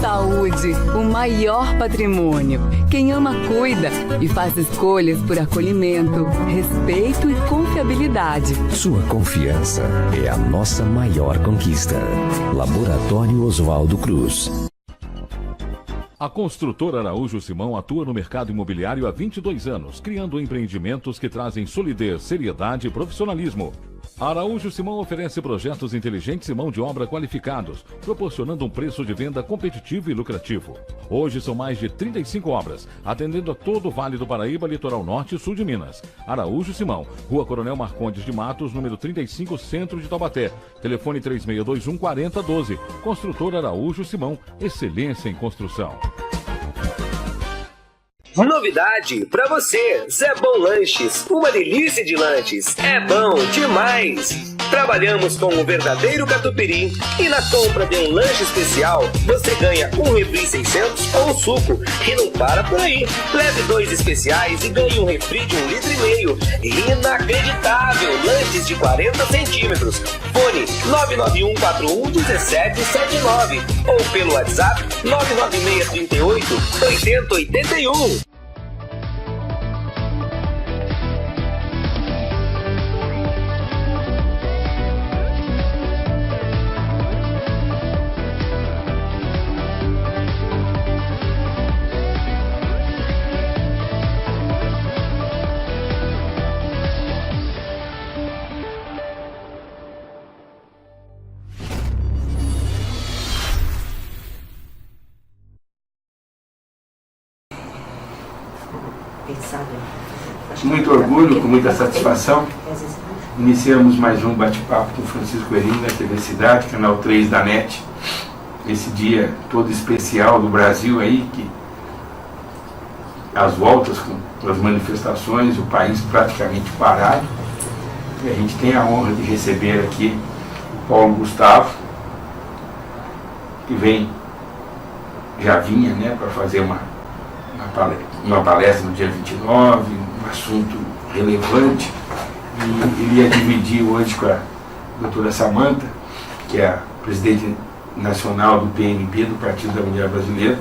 Saúde, o maior patrimônio. Quem ama, cuida e faz escolhas por acolhimento, respeito e confiabilidade. Sua confiança é a nossa maior conquista. Laboratório Oswaldo Cruz. A construtora Araújo Simão atua no mercado imobiliário há 22 anos, criando empreendimentos que trazem solidez, seriedade e profissionalismo. A Araújo Simão oferece projetos inteligentes e mão de obra qualificados, proporcionando um preço de venda competitivo e lucrativo. Hoje são mais de 35 obras, atendendo a todo o Vale do Paraíba, Litoral Norte e Sul de Minas. Araújo Simão, Rua Coronel Marcondes de Matos, número 35, Centro de Taubaté. Telefone 3621-4012. Construtora Araújo Simão, excelência em construção. Novidade pra você, Zé Bom Lanches, uma delícia de lanches, é bom demais! Trabalhamos com um verdadeiro catupiry e na compra de um lanche especial, você ganha um refri 600 ou um suco e não para por aí. Leve 2 especiais e ganhe um refri de 1,5 litro. Inacreditável! Lanches de 40 centímetros. Fone 991411779 ou pelo WhatsApp 99638-8081. Muito orgulho, com muita satisfação, iniciamos mais um bate-papo com Francisco Herrim na TV Cidade, canal 3 da NET. Esse dia todo especial do Brasil aí, que as voltas com as manifestações, o país praticamente parado. E a gente tem a honra de receber aqui o Paulo Gustavo, que já vinha, né, para fazer uma palestra no dia 29, um assunto relevante, e ele ia dividir hoje com a doutora Samanta, que é a presidente nacional do PMB, do Partido da Mulher Brasileira,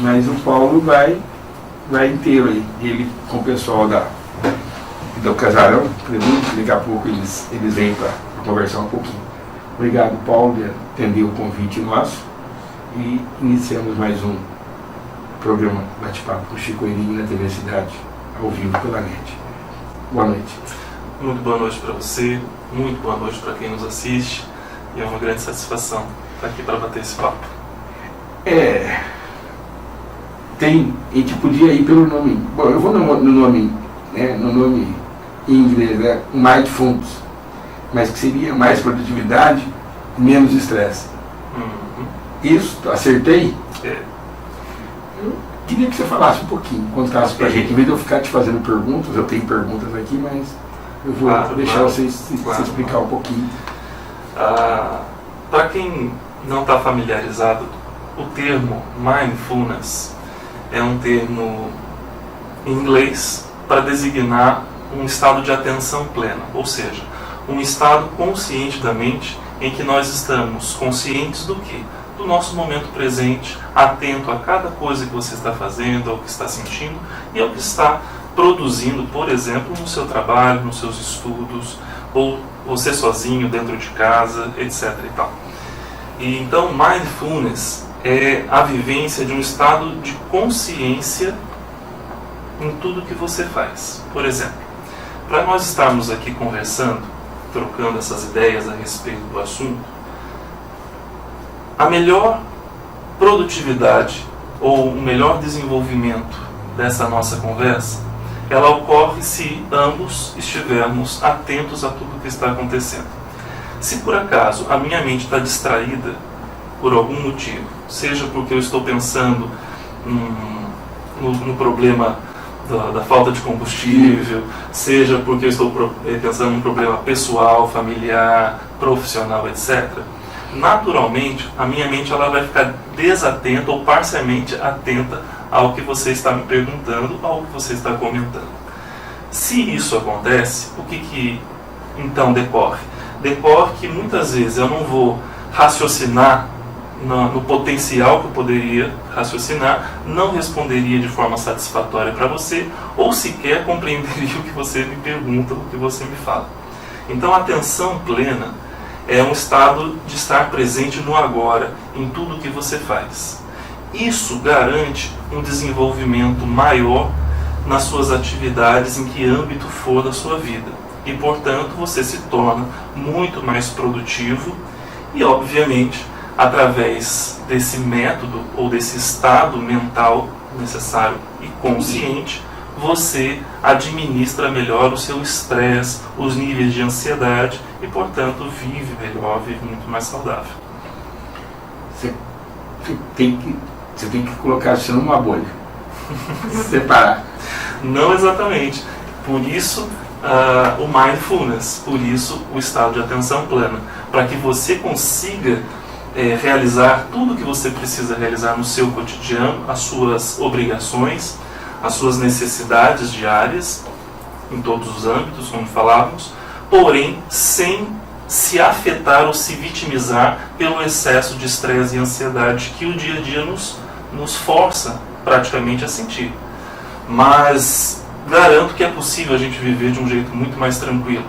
mas o Paulo vai inteiro aí, ele com o pessoal do Casarão, daqui a pouco eles vêm para conversar um pouquinho. Obrigado, Paulo, por atender o convite nosso, e iniciamos mais um programa Bate-Papo com Chico Herrim na TV Cidade, ao vivo pela NET. Boa noite. Muito boa noite para você, muito boa noite para quem nos assiste, e é uma grande satisfação estar aqui para bater esse papo. A gente podia ir pelo nome, bom, eu vou no nome em inglês, né, Mindfulness, mas que seria mais produtividade, menos estresse. Isso, acertei? Eu queria que você falasse um pouquinho, contasse pra gente, em vez de eu ficar te fazendo perguntas, eu tenho perguntas aqui, mas eu vou deixar você explicar um pouquinho. Para quem não está familiarizado, o termo mindfulness é um termo em inglês para designar um estado de atenção plena, ou seja, um estado consciente da mente em que nós estamos conscientes do quê? Do nosso momento presente, atento a cada coisa que você está fazendo, ao que está sentindo e ao que está produzindo, por exemplo, no seu trabalho, nos seus estudos, ou você sozinho dentro de casa, etc. e tal. E então, mindfulness é a vivência de um estado de consciência em tudo que você faz. Por exemplo, para nós estarmos aqui conversando, trocando essas ideias a respeito do assunto, a melhor produtividade ou o melhor desenvolvimento dessa nossa conversa, ela ocorre se ambos estivermos atentos a tudo que está acontecendo. Se por acaso a minha mente está distraída por algum motivo, seja porque eu estou pensando no problema da falta de combustível, seja porque eu estou pensando num problema pessoal, familiar, profissional, etc., naturalmente, a minha mente ela vai ficar desatenta ou parcialmente atenta ao que você está me perguntando, ao que você está comentando. Se isso acontece, o que então decorre? Decorre que muitas vezes eu não vou raciocinar no potencial que eu poderia raciocinar, não responderia de forma satisfatória para você, ou sequer compreenderia o que você me pergunta, o que você me fala. Então, a atenção plena é um estado de estar presente no agora, em tudo que você faz. Isso garante um desenvolvimento maior nas suas atividades, em que âmbito for da sua vida. E, portanto, você se torna muito mais produtivo e, obviamente, através desse método ou desse estado mental necessário e consciente, você administra melhor o seu estresse, os níveis de ansiedade e, portanto, vive melhor, vive muito mais saudável. Você tem que colocar isso numa bolha. Separar. Não exatamente. Por isso, o mindfulness, por isso o estado de atenção plena, para que você consiga realizar tudo o que você precisa realizar no seu cotidiano, as suas obrigações, as suas necessidades diárias, em todos os âmbitos, como falávamos, porém sem se afetar ou se vitimizar pelo excesso de estresse e ansiedade que o dia a dia nos força praticamente a sentir. Mas garanto que é possível a gente viver de um jeito muito mais tranquilo,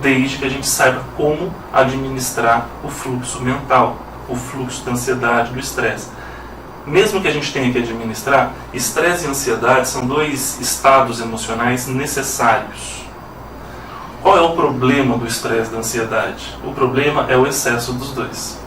desde que a gente saiba como administrar o fluxo mental, o fluxo da ansiedade, do estresse. Mesmo que a gente tenha que administrar, estresse e ansiedade são dois estados emocionais necessários. Qual é o problema do estresse e da ansiedade? O problema é o excesso dos dois.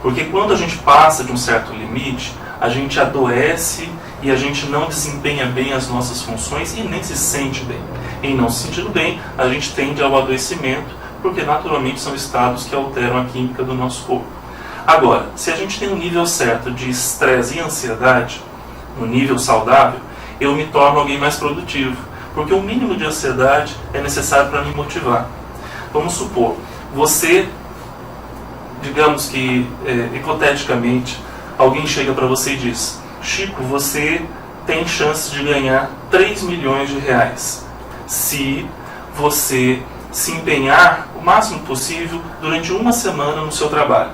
Porque quando a gente passa de um certo limite, a gente adoece e a gente não desempenha bem as nossas funções e nem se sente bem. Em não se sentindo bem, a gente tende ao adoecimento, porque naturalmente são estados que alteram a química do nosso corpo. Agora, se a gente tem um nível certo de estresse e ansiedade, no nível saudável, eu me torno alguém mais produtivo, porque o mínimo de ansiedade é necessário para me motivar. Vamos supor, você, digamos que, hipoteticamente, alguém chega para você e diz: Chico, você tem chance de ganhar 3 milhões de reais se você se empenhar o máximo possível durante uma semana no seu trabalho.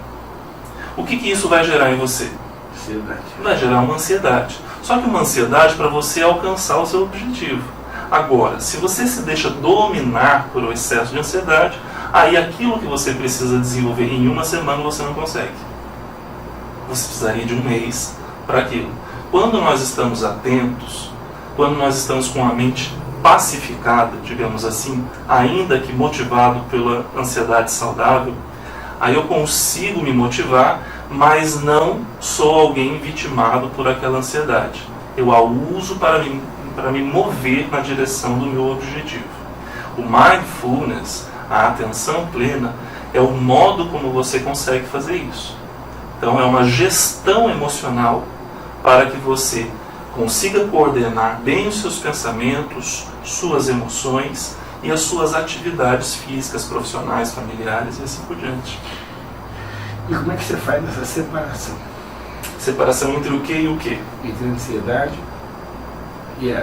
O que isso vai gerar em você? Ansiedade. Vai gerar uma ansiedade. Só que uma ansiedade para você alcançar o seu objetivo. Agora, se você se deixa dominar por um excesso de ansiedade, aí aquilo que você precisa desenvolver em uma semana você não consegue. Você precisaria de um mês para aquilo. Quando nós estamos atentos, quando nós estamos com a mente pacificada, digamos assim, ainda que motivado pela ansiedade saudável, aí eu consigo me motivar, mas não sou alguém vitimado por aquela ansiedade. Eu a uso para me mover na direção do meu objetivo. O mindfulness, a atenção plena, é o modo como você consegue fazer isso. Então é uma gestão emocional para que você consiga coordenar bem os seus pensamentos, suas emoções e as suas atividades físicas, profissionais, familiares e assim por diante. E como é que você faz essa separação? Separação entre o que e o que? Entre a ansiedade e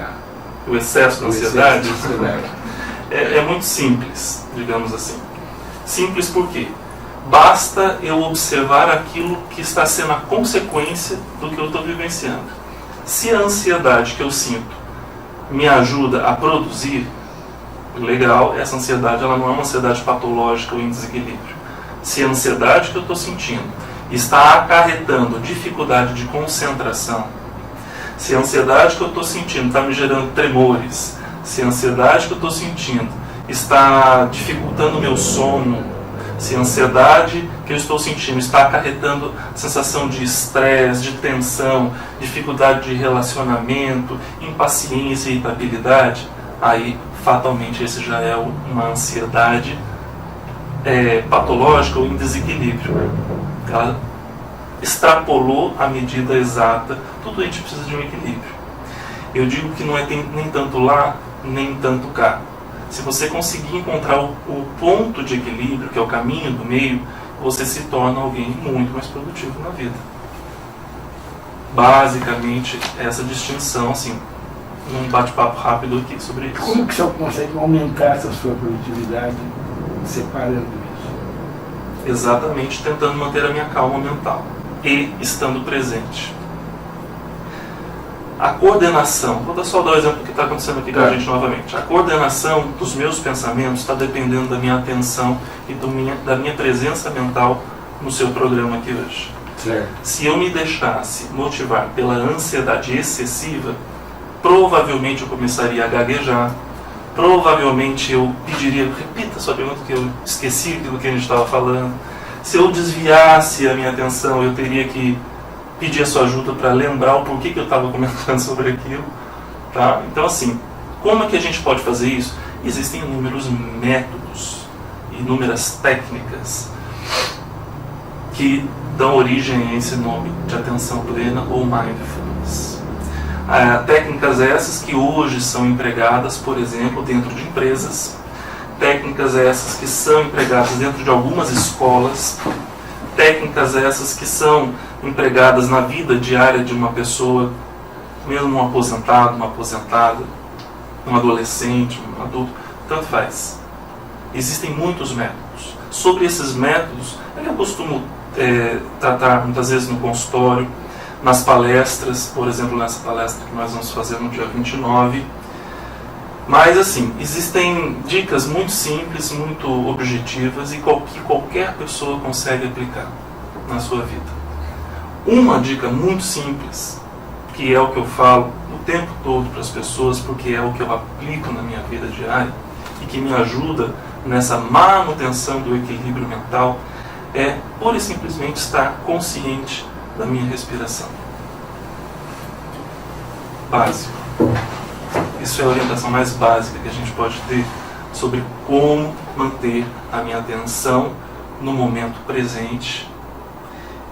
o excesso da o ansiedade? excesso de ansiedade. É muito simples, digamos assim. Simples por quê? Basta eu observar aquilo que está sendo a consequência do que eu estou vivenciando. Se a ansiedade que eu sinto me ajuda a produzir, legal, essa ansiedade ela não é uma ansiedade patológica ou em desequilíbrio. Se a ansiedade que eu estou sentindo está acarretando dificuldade de concentração, se a ansiedade que eu estou sentindo está me gerando tremores, se a ansiedade que eu estou sentindo está dificultando o meu sono, se a ansiedade que eu estou sentindo está acarretando sensação de estresse, de tensão, dificuldade de relacionamento, impaciência e irritabilidade, aí fatalmente esse já é uma ansiedade patológica ou em desequilíbrio. Ela extrapolou a medida exata. Tudo a gente precisa de um equilíbrio. Eu digo que não é nem tanto lá, nem tanto cá. Se você conseguir encontrar o ponto de equilíbrio, que é o caminho do meio, você se torna alguém muito mais produtivo na vida. Basicamente, essa distinção, assim, num bate-papo rápido aqui sobre isso. Como que você consegue aumentar essa sua produtividade separando isso? Exatamente, tentando manter a minha calma mental. e estando presente. A coordenação, vou só dar o exemplo que está acontecendo aqui com a gente novamente. A coordenação dos meus pensamentos está dependendo da minha atenção e da minha presença mental no seu programa aqui hoje. Certo. Se eu me deixasse motivar pela ansiedade excessiva, provavelmente eu começaria a gaguejar, provavelmente eu pediria, repita a sua pergunta que eu esqueci do que a gente estava falando. Se eu desviasse a minha atenção, eu teria que pedir a sua ajuda para lembrar o porquê que eu estava comentando sobre aquilo. Tá? Então, assim, como é que a gente pode fazer isso? Existem inúmeros métodos, inúmeras técnicas que dão origem a esse nome de atenção plena ou mindfulness. Técnicas essas que hoje são empregadas, por exemplo, dentro de empresas, técnicas essas que são empregadas dentro de algumas escolas, técnicas essas que são empregadas na vida diária de uma pessoa, mesmo um aposentado, uma aposentada, um adolescente, um adulto, tanto faz. Existem muitos métodos. Sobre esses métodos, eu costumo tratar muitas vezes no consultório, nas palestras, por exemplo, nessa palestra que nós vamos fazer no dia 29. Mas, assim, existem dicas muito simples, muito objetivas e que qualquer pessoa consegue aplicar na sua vida. Uma dica muito simples, que é o que eu falo o tempo todo para as pessoas, porque é o que eu aplico na minha vida diária e que me ajuda nessa manutenção do equilíbrio mental, é pura e simplesmente estar consciente da minha respiração. Básico. Isso é a orientação mais básica que a gente pode ter sobre como manter a minha atenção no momento presente,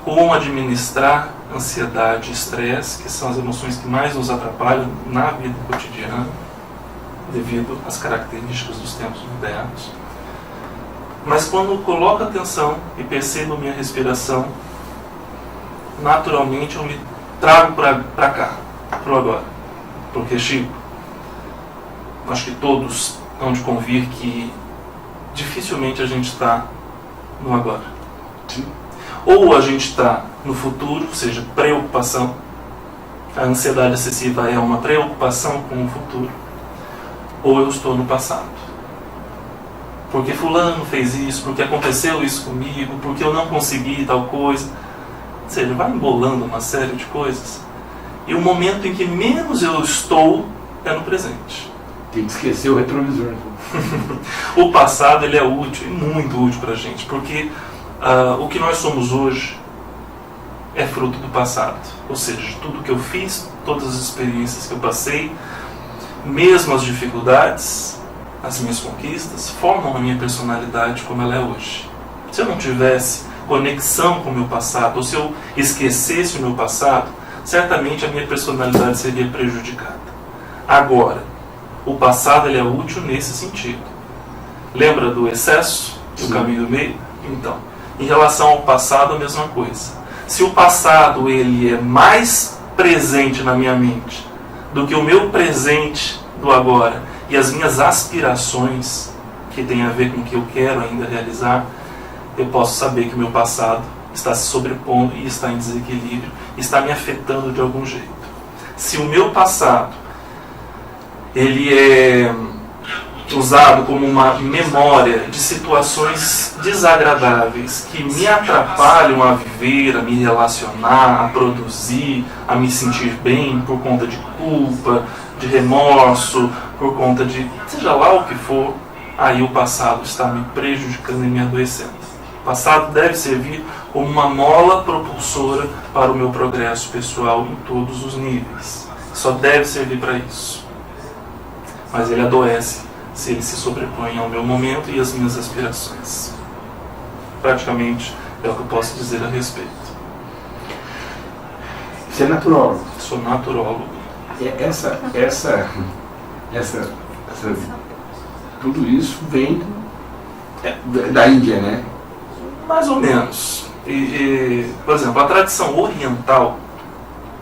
como administrar ansiedade e estresse, que são as emoções que mais nos atrapalham na vida cotidiana, devido às características dos tempos modernos. Mas quando eu coloco atenção e percebo minha respiração, naturalmente eu me trago para cá, para o agora. Porque, Chico, acho que todos vão de convir que dificilmente a gente está no agora. Sim. Ou a gente está no futuro, ou seja, preocupação. A ansiedade excessiva é uma preocupação com o futuro. Ou eu estou no passado. Porque fulano fez isso, porque aconteceu isso comigo, porque eu não consegui tal coisa. Ou seja, vai embolando uma série de coisas. E o momento em que menos eu estou é no presente. Tem que esquecer o retrovisor. O passado ele é útil, e muito útil para a gente, porque o que nós somos hoje é fruto do passado. Ou seja, tudo que eu fiz, todas as experiências que eu passei, mesmo as dificuldades, as minhas conquistas, formam a minha personalidade como ela é hoje. Se eu não tivesse conexão com o meu passado, ou se eu esquecesse o meu passado, certamente a minha personalidade seria prejudicada. Agora, o passado ele é útil nesse sentido. Lembra do excesso e o caminho do meio? Então, em relação ao passado, a mesma coisa. Se o passado ele é mais presente na minha mente do que o meu presente do agora e as minhas aspirações, que tem a ver com o que eu quero ainda realizar, eu posso saber que o meu passado está se sobrepondo e está em desequilíbrio, está me afetando de algum jeito. Se o meu passado ele é usado como uma memória de situações desagradáveis que me atrapalham a viver, a me relacionar, a produzir, a me sentir bem por conta de culpa, de remorso, por conta de seja lá o que for, aí o passado está me prejudicando e me adoecendo. O passado deve servir como uma mola propulsora para o meu progresso pessoal em todos os níveis. Só deve servir para isso. Mas ele adoece se ele se sobrepõe ao meu momento e às minhas aspirações. Praticamente é o que eu posso dizer a respeito. Você é naturólogo? Sou naturólogo. Tudo isso vem da Índia, né? Mais ou menos. Por exemplo, a tradição oriental,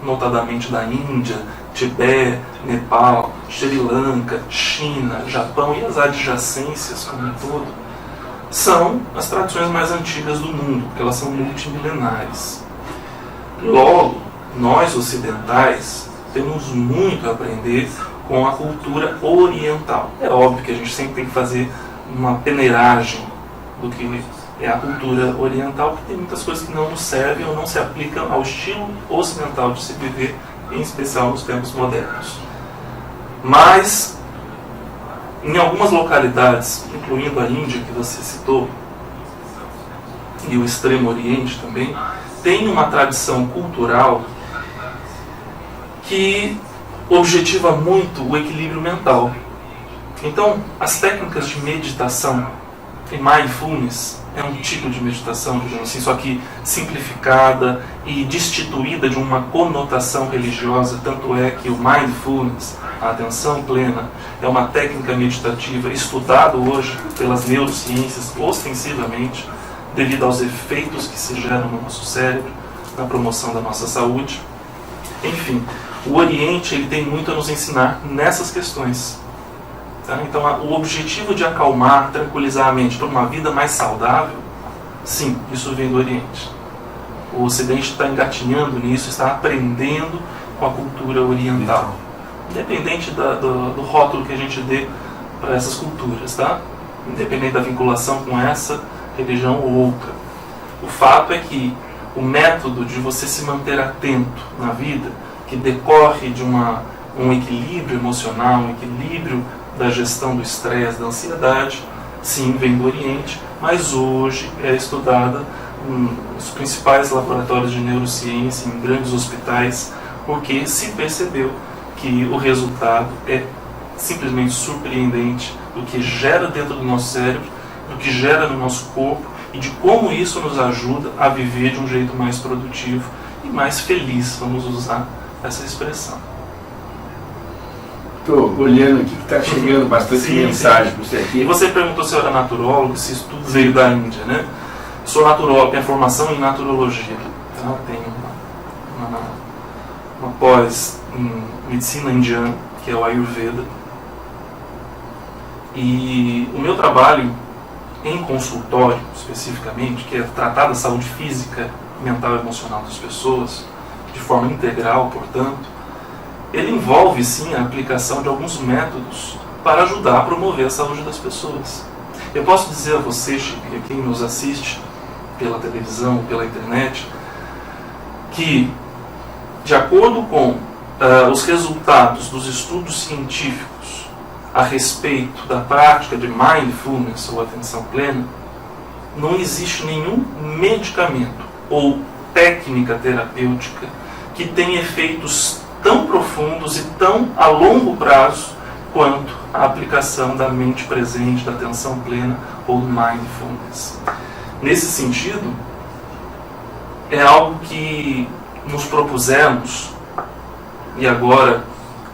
notadamente da Índia, Tibete, Nepal, Sri Lanka, China, Japão e as adjacências como um todo, são as tradições mais antigas do mundo, porque elas são multimilenares. Logo, nós ocidentais temos muito a aprender com a cultura oriental. É óbvio que a gente sempre tem que fazer uma peneiragem do que é a cultura oriental, porque tem muitas coisas que não nos servem ou não se aplicam ao estilo ocidental de se viver, em especial nos tempos modernos. Mas, em algumas localidades, incluindo a Índia, que você citou, e o Extremo Oriente também, tem uma tradição cultural que objetiva muito o equilíbrio mental. Então, as técnicas de meditação e mindfulness é um tipo de meditação, digamos assim, só que simplificada e destituída de uma conotação religiosa. Tanto é que o mindfulness, a atenção plena, é uma técnica meditativa estudada hoje pelas neurociências ostensivamente, devido aos efeitos que se geram no nosso cérebro, na promoção da nossa saúde. Enfim, o Oriente ele tem muito a nos ensinar nessas questões. Tá? Então, o objetivo de acalmar, tranquilizar a mente para uma vida mais saudável, sim, isso vem do Oriente. O Ocidente está engatinhando nisso, está aprendendo com a cultura oriental. Independente do rótulo que a gente dê para essas culturas, tá? Independente da vinculação com essa religião ou outra. O fato é que o método de você se manter atento na vida, que decorre de um equilíbrio emocional, um equilíbrio da gestão do estresse, da ansiedade, sim, vem do Oriente, mas hoje é estudada nos principais laboratórios de neurociência, em grandes hospitais, porque se percebeu que o resultado é simplesmente surpreendente do que gera dentro do nosso cérebro, do que gera no nosso corpo e de como isso nos ajuda a viver de um jeito mais produtivo e mais feliz, vamos usar essa expressão. Estou olhando aqui que está chegando bastante mensagem para você aqui. E você perguntou se eu era naturólogo, se isso tudo veio da Índia, né? Sou naturólogo, tenho formação em naturologia. Então, tenho uma pós em medicina indiana, que é o Ayurveda. E o meu trabalho em consultório, especificamente, que é tratar da saúde física, mental e emocional das pessoas, de forma integral, portanto, ele envolve, sim, a aplicação de alguns métodos para ajudar a promover a saúde das pessoas. Eu posso dizer a você, Chico, e a quem nos assiste pela televisão, pela internet, que, de acordo com os resultados dos estudos científicos a respeito da prática de mindfulness ou atenção plena, não existe nenhum medicamento ou técnica terapêutica que tenha efeitos tão profundos e tão a longo prazo quanto a aplicação da mente presente, da atenção plena ou do mindfulness. Nesse sentido, é algo que nos propusemos, e agora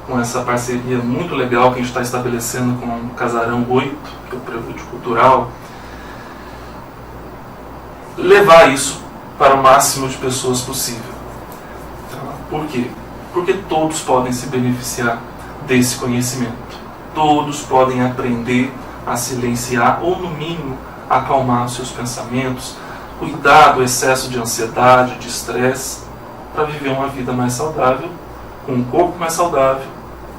com essa parceria muito legal que a gente está estabelecendo com o Casarão 8, que é o Prelúdio Cultural, levar isso para o máximo de pessoas possível. Por quê? Porque todos podem se beneficiar desse conhecimento. Todos podem aprender a silenciar ou, no mínimo, acalmar os seus pensamentos, cuidar do excesso de ansiedade, de estresse, para viver uma vida mais saudável, com um corpo mais saudável,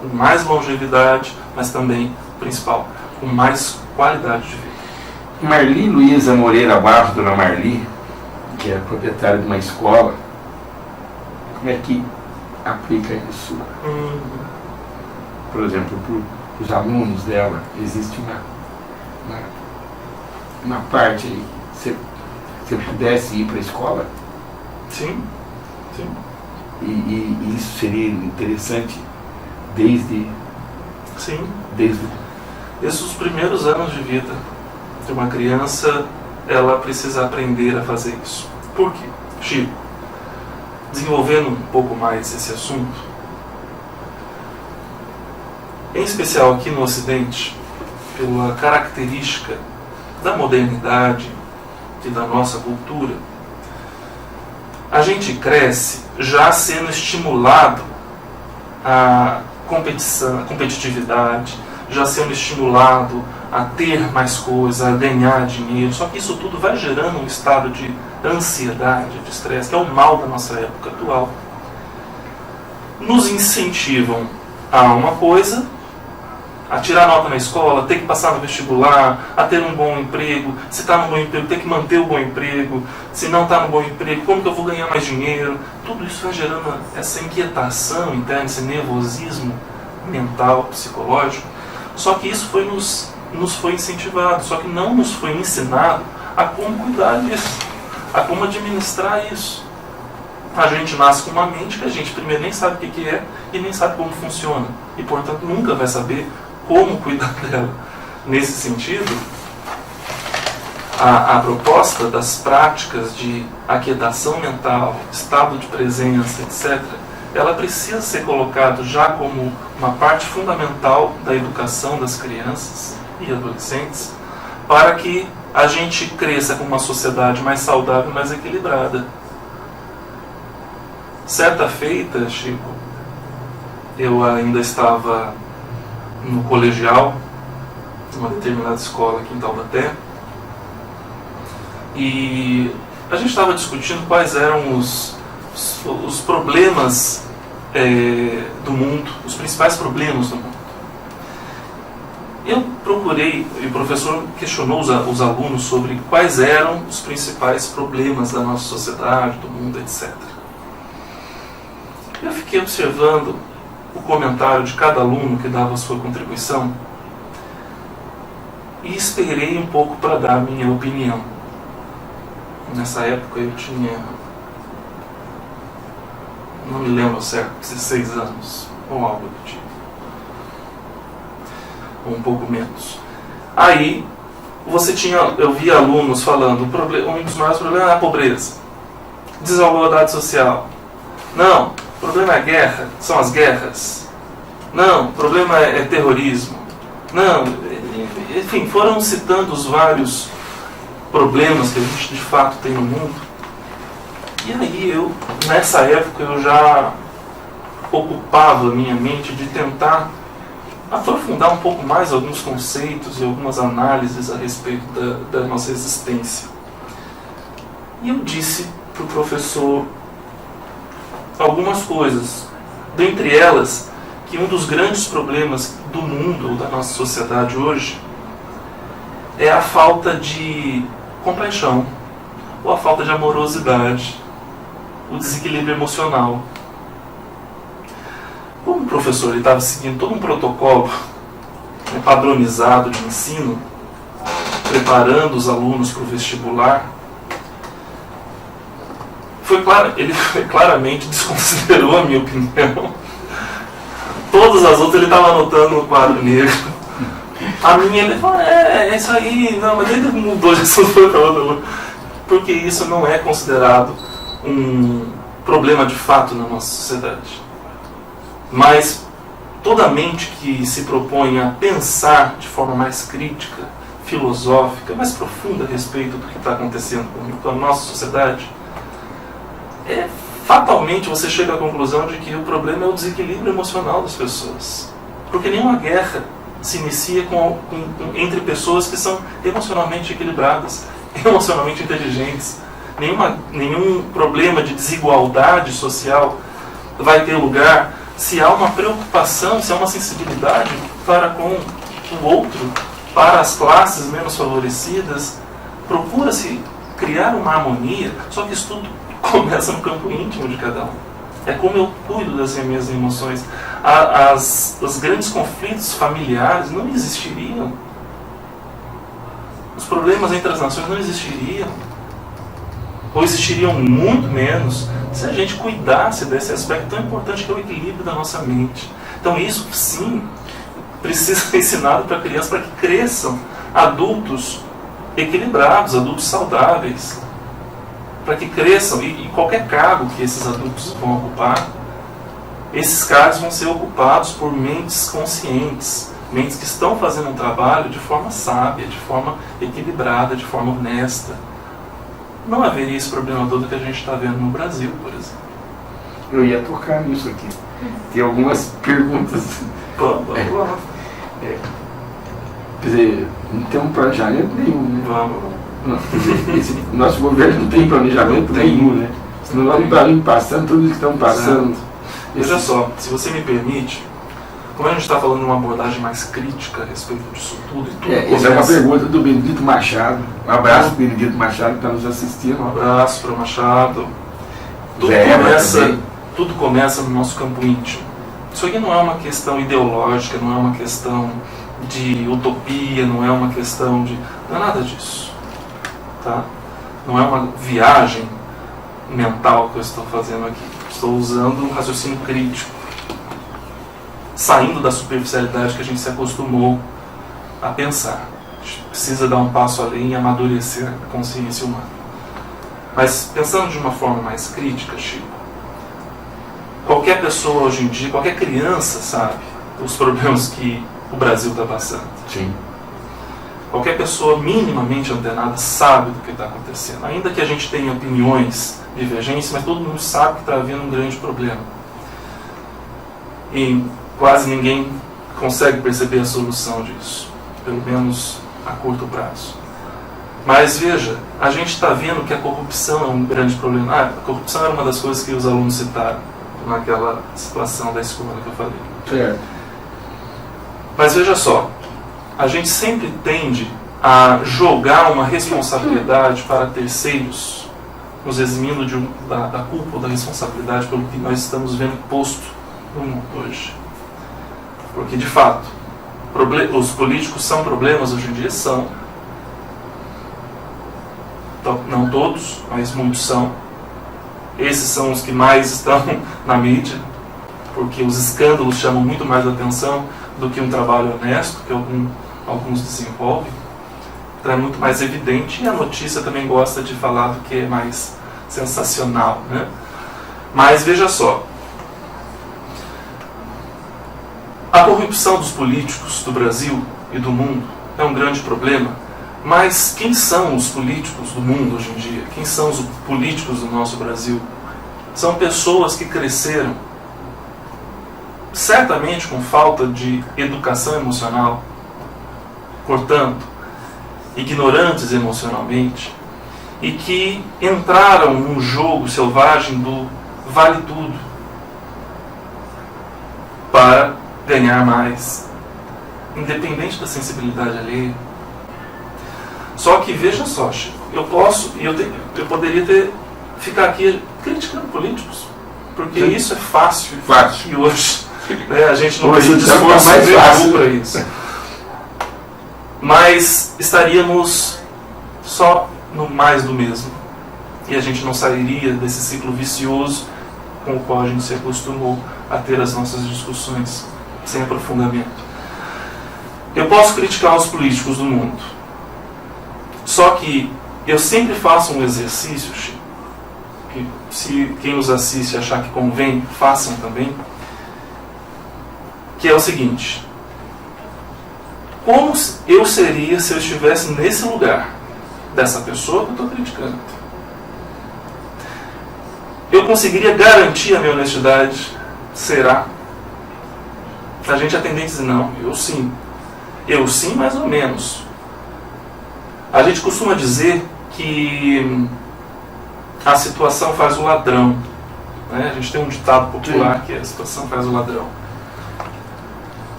com mais longevidade, mas também, principal, com mais qualidade de vida. Marli Luiza Moreira Barros, dona Marli, que é proprietária de uma escola, como é que aplica isso? Por exemplo, para os alunos dela, existe uma parte aí, se você pudesse ir para a escola? Sim, sim. E isso seria interessante desde esses primeiros anos de vida de uma criança, ela precisa aprender a fazer isso. Por quê? Chico, desenvolvendo um pouco mais esse assunto, em especial aqui no Ocidente, pela característica da modernidade e da nossa cultura, a gente cresce já sendo estimulado a competição, a competitividade, já sendo estimulado a ter mais coisas, a ganhar dinheiro. Só que isso tudo vai gerando um estado de ansiedade, de estresse, que é o mal da nossa época atual. Nos incentivam a uma coisa, a tirar nota na escola, ter que passar no vestibular, a ter um bom emprego. Se está no bom emprego, ter que manter o bom emprego. Se não está no bom emprego, como que eu vou ganhar mais dinheiro? Tudo isso vai gerando essa inquietação interna, esse nervosismo mental, psicológico. Só que isso nos foi incentivado, só que não nos foi ensinado a como cuidar disso, a como administrar isso. A gente nasce com uma mente que a gente primeiro nem sabe o que é e nem sabe como funciona. E, portanto, nunca vai saber como cuidar dela. Nesse sentido, a proposta das práticas de aquietação mental, estado de presença, etc., ela precisa ser colocada já como uma parte fundamental da educação das crianças e adolescentes, para que a gente cresça com uma sociedade mais saudável e mais equilibrada. Certa feita, Chico, eu ainda estava no colegial, numa determinada escola aqui em Taubaté, e a gente estava discutindo quais eram os problemas do mundo, os principais problemas do mundo. Eu procurei, e o professor questionou os alunos sobre quais eram os principais problemas da nossa sociedade, do mundo, etc. Eu fiquei observando o comentário de cada aluno que dava a sua contribuição e esperei um pouco para dar a minha opinião. Nessa época eu tinha, não me lembro certo, 16 anos ou algo do tipo, ou um pouco menos. Aí eu via alunos falando, um dos maiores problemas é a pobreza, desigualdade social. Não, o problema é a guerra, são as guerras. Não, o problema é terrorismo. Não, enfim, foram citando os vários problemas que a gente de fato tem no mundo. E aí nessa época eu já ocupava a minha mente de tentar aprofundar um pouco mais alguns conceitos e algumas análises a respeito da nossa existência. E eu disse para o professor algumas coisas, dentre elas que um dos grandes problemas do mundo ou da nossa sociedade hoje é a falta de compaixão ou a falta de amorosidade, o desequilíbrio emocional. Como o professor estava seguindo todo um protocolo padronizado de ensino, preparando os alunos para o vestibular, ele claramente desconsiderou a minha opinião. Todas as outras ele estava anotando no quadro negro. A minha ele falou, é isso aí, não, mas ele mudou de assunto para outra. Porque isso não é considerado um problema de fato na nossa sociedade. Mas toda mente que se propõe a pensar de forma mais crítica, filosófica, mais profunda a respeito do que está acontecendo com a nossa sociedade, fatalmente você chega à conclusão de que o problema é o desequilíbrio emocional das pessoas. Porque nenhuma guerra se inicia entre pessoas que são emocionalmente equilibradas, emocionalmente inteligentes. Nenhum problema de desigualdade social vai ter lugar se há uma preocupação, se há uma sensibilidade para com o outro, para as classes menos favorecidas. Procura-se criar uma harmonia, só que isso tudo começa no campo íntimo de cada um. É como eu cuido das minhas emoções. Os grandes conflitos familiares não existiriam. Os problemas entre as nações não existiriam. Ou existiriam muito menos se a gente cuidasse desse aspecto tão importante que é o equilíbrio da nossa mente. Então isso, sim, precisa ser ensinado para crianças, para que cresçam adultos equilibrados, adultos saudáveis. Para que cresçam, e qualquer cargo que esses adultos vão ocupar, esses cargos vão ser ocupados por mentes conscientes, mentes que estão fazendo um trabalho de forma sábia, de forma equilibrada, de forma honesta. Não haveria esse problema todo que a gente está vendo no Brasil, por exemplo. Eu ia tocar nisso aqui. Tem algumas perguntas. Quer dizer, não tem um planejamento nenhum, né? Vamos. Nosso governo não tem planejamento nenhum, né? Senão nós não estamos passando tudo isso que estão passando. Veja só, se você me permite, como a gente está falando de uma abordagem mais crítica a respeito disso tudo e tudo Essa é uma pergunta do Benedito Machado. Um abraço para o Benedito Machado que está nos assistindo. Um abraço para o Machado. Tudo começa no nosso campo íntimo. Isso aqui não é uma questão ideológica, não é uma questão de utopia, não é uma questão de... não é nada disso. Tá? Não é uma viagem mental que eu estou fazendo aqui. Estou usando um raciocínio crítico, saindo da superficialidade que a gente se acostumou a pensar. A gente precisa dar um passo além e amadurecer a consciência humana. Mas pensando de uma forma mais crítica, Chico, qualquer pessoa hoje em dia, qualquer criança sabe os problemas que o Brasil está passando. Sim. Qualquer pessoa minimamente antenada sabe do que está acontecendo. Ainda que a gente tenha opiniões divergentes, mas todo mundo sabe que está havendo um grande problema. E quase ninguém consegue perceber a solução disso, pelo menos a curto prazo. Mas veja, a gente está vendo que a corrupção é um grande problema. A corrupção era uma das coisas que os alunos citaram naquela situação da escola que eu falei. Certo. Mas veja só, a gente sempre tende a jogar uma responsabilidade para terceiros, nos eximindo da culpa ou da responsabilidade pelo que nós estamos vendo posto no mundo hoje. Porque, de fato, os políticos são problemas hoje em dia? São. Não todos, mas muitos são. Esses são os que mais estão na mídia, porque os escândalos chamam muito mais atenção do que um trabalho honesto que alguns desenvolvem. Então é muito mais evidente, e a notícia também gosta de falar do que é mais sensacional, né? Mas veja só, a corrupção dos políticos do Brasil e do mundo é um grande problema, mas quem são os políticos do mundo hoje em dia? Quem são os políticos do nosso Brasil? São pessoas que cresceram certamente com falta de educação emocional, portanto, ignorantes emocionalmente, e que entraram num jogo selvagem do vale tudo para ganhar mais, independente da sensibilidade alheia. Só que veja só, Chico, eu poderia ficar aqui criticando políticos, porque Sim. isso é fácil. E hoje a gente não Hoje tem discurso mais fácil para isso. Mas estaríamos só no mais do mesmo. E a gente não sairia desse ciclo vicioso com o qual a gente se acostumou a ter as nossas discussões sem aprofundamento. Eu posso criticar os políticos do mundo. Só que eu sempre faço um exercício, Chico, que se quem nos assiste achar que convém, façam também, que é o seguinte: como eu seria se eu estivesse nesse lugar dessa pessoa que eu estou criticando? Eu conseguiria garantir a minha honestidade? Será? A gente é tendente a dizer, não, eu sim. Eu sim, mais ou menos. A gente costuma dizer que a situação faz o ladrão. Né? A gente tem um ditado popular que a situação faz o ladrão.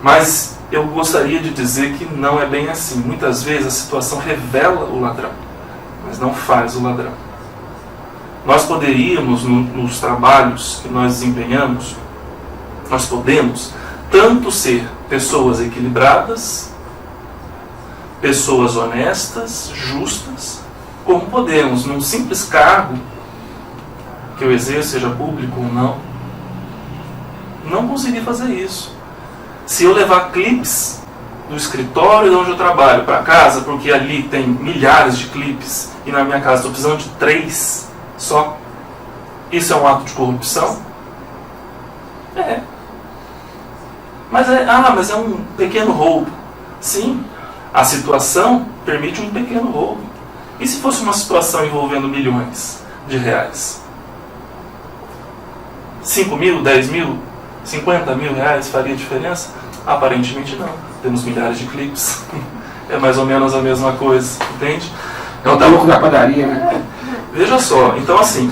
Mas eu gostaria de dizer que não é bem assim. Muitas vezes a situação revela o ladrão, mas não faz o ladrão. Nós poderíamos, nos trabalhos que nós desempenhamos, nós podemos tanto ser pessoas equilibradas, pessoas honestas, justas, como podemos, num simples cargo que eu exerço, seja público ou não conseguir fazer isso. Se eu levar clipes do escritório de onde eu trabalho para casa, porque ali tem milhares de clipes e na minha casa estou precisando de 3 só, isso é um ato de corrupção? É. Mas é um pequeno roubo. Sim, a situação permite um pequeno roubo. E se fosse uma situação envolvendo milhões de reais? 5 mil, 10 mil, 50 mil reais faria diferença? Aparentemente não. Temos milhares de clipes. é mais ou menos a mesma coisa, entende? É o troco da padaria, né? Veja só, então assim,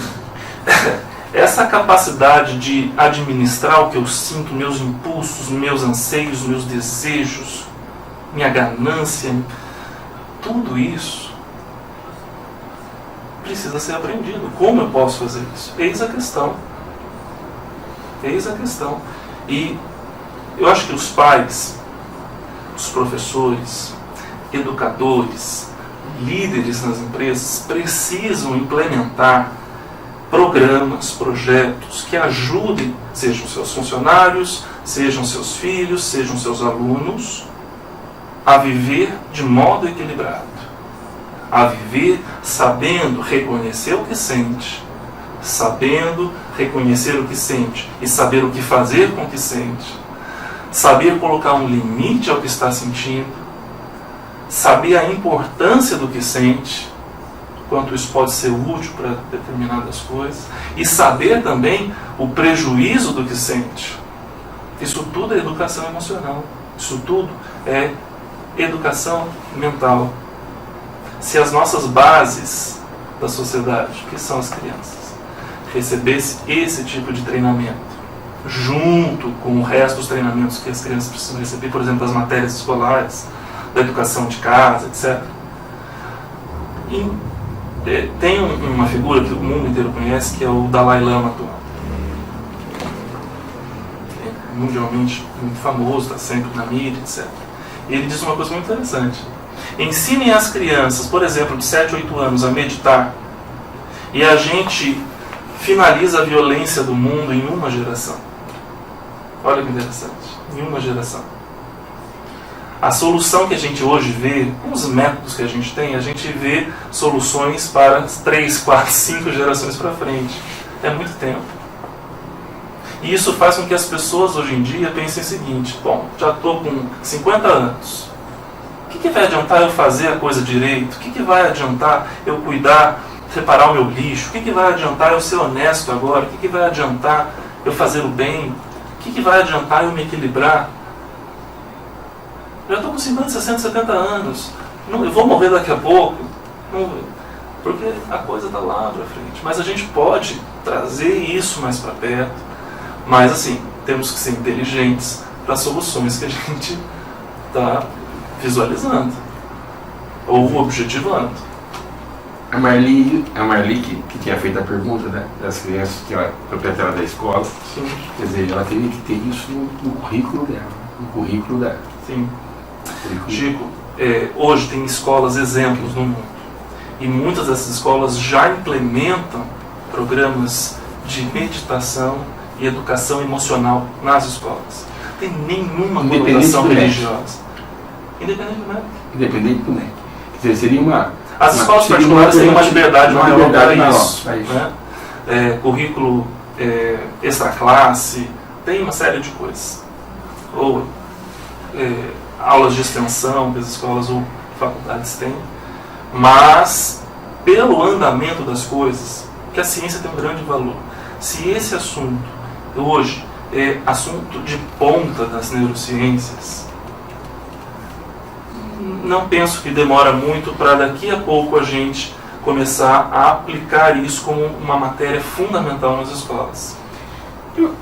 essa capacidade de administrar o que eu sinto, meus impulsos, meus anseios, meus desejos, minha ganância, tudo isso precisa ser aprendido. Como eu posso fazer isso? Eis a questão. Eis a questão. E eu acho que os pais, os professores, educadores, líderes nas empresas precisam implementar programas, projetos que ajudem, sejam seus funcionários, sejam seus filhos, sejam seus alunos, a viver de modo equilibrado, a viver sabendo reconhecer o que sente, sabendo reconhecer o que sente e saber o que fazer com o que sente, saber colocar um limite ao que está sentindo, saber a importância do que sente, quanto isso pode ser útil para determinadas coisas, e saber também o prejuízo do que sente. Isso tudo é educação emocional, isso tudo é educação mental. Se as nossas bases da sociedade, que são as crianças, recebessem esse tipo de treinamento, junto com o resto dos treinamentos que as crianças precisam receber, por exemplo, das matérias escolares, da educação de casa, etc. E tem uma figura que o mundo inteiro conhece, que é o Dalai Lama atual. É mundialmente muito famoso, está sempre na mídia, etc. E ele diz uma coisa muito interessante. Ensinem as crianças, por exemplo, de 7, 8 anos a meditar, e a gente finaliza a violência do mundo em uma geração. Olha que interessante. Em uma geração. A solução que a gente hoje vê, com os métodos que a gente tem, a gente vê soluções para 3, 4, 5 gerações para frente. É muito tempo. E isso faz com que as pessoas hoje em dia pensem o seguinte: bom, já estou com 50 anos. O que vai adiantar eu fazer a coisa direito? O que vai adiantar eu cuidar, separar o meu lixo? O que vai adiantar eu ser honesto agora? O que vai adiantar eu fazer o bem? O que vai adiantar eu me equilibrar? Já estou com 50, 60, 70 anos. Não, eu vou morrer daqui a pouco. Não, porque a coisa está lá para frente. Mas a gente pode trazer isso mais para perto. Mas assim, temos que ser inteligentes para as soluções que a gente está visualizando ou objetivando. A Marli que tinha feito a pergunta, né, das crianças, que ela é proprietária da escola. Sim. Quer dizer, ela teria que ter isso no currículo dela. No currículo dela. Sim. Chico, hoje tem escolas exemplos no mundo. E muitas dessas escolas já implementam programas de meditação e educação emocional nas escolas. Não tem nenhuma conotação religiosa. Independente do MEC. Independente do MEC. Quer dizer, seria uma... As escolas particulares têm uma liberdade maior para isso. Né? Currículo extra classe, tem uma série de coisas. Ou aulas de extensão que as escolas ou faculdades têm. Mas, pelo andamento das coisas, que a ciência tem um grande valor. Se esse assunto, hoje, é assunto de ponta das neurociências, não penso que demora muito para daqui a pouco a gente começar a aplicar isso como uma matéria fundamental nas escolas.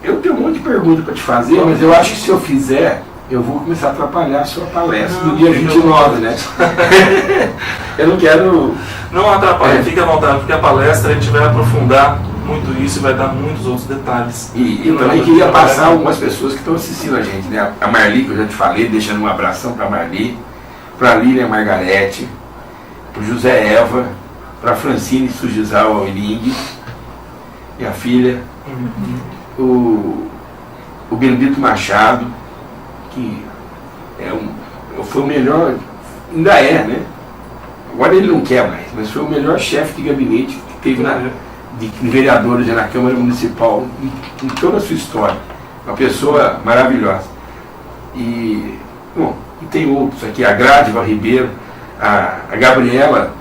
Eu tenho um monte de perguntas para te fazer, mas eu acho que se eu fizer, eu vou começar a atrapalhar a sua palestra no dia 29, né? Eu não quero... Não atrapalhe, fique à vontade, porque a palestra a gente vai aprofundar muito isso e vai dar muitos outros detalhes. E eu também queria passar algumas pessoas que estão assistindo a gente, né? A Marli, que eu já te falei, deixando um abração para a Marli, para a Lília Margarete, para o José Eva, para a Francine Sugizal Alering, minha filha, o Benedito Machado, que foi o melhor, ainda é, né? Agora ele não quer mais, mas foi o melhor chefe de gabinete que teve de vereadores na Câmara Municipal em toda a sua história. Uma pessoa maravilhosa. E, bom, e tem outros aqui, a Grádiva Ribeiro, a Gabriela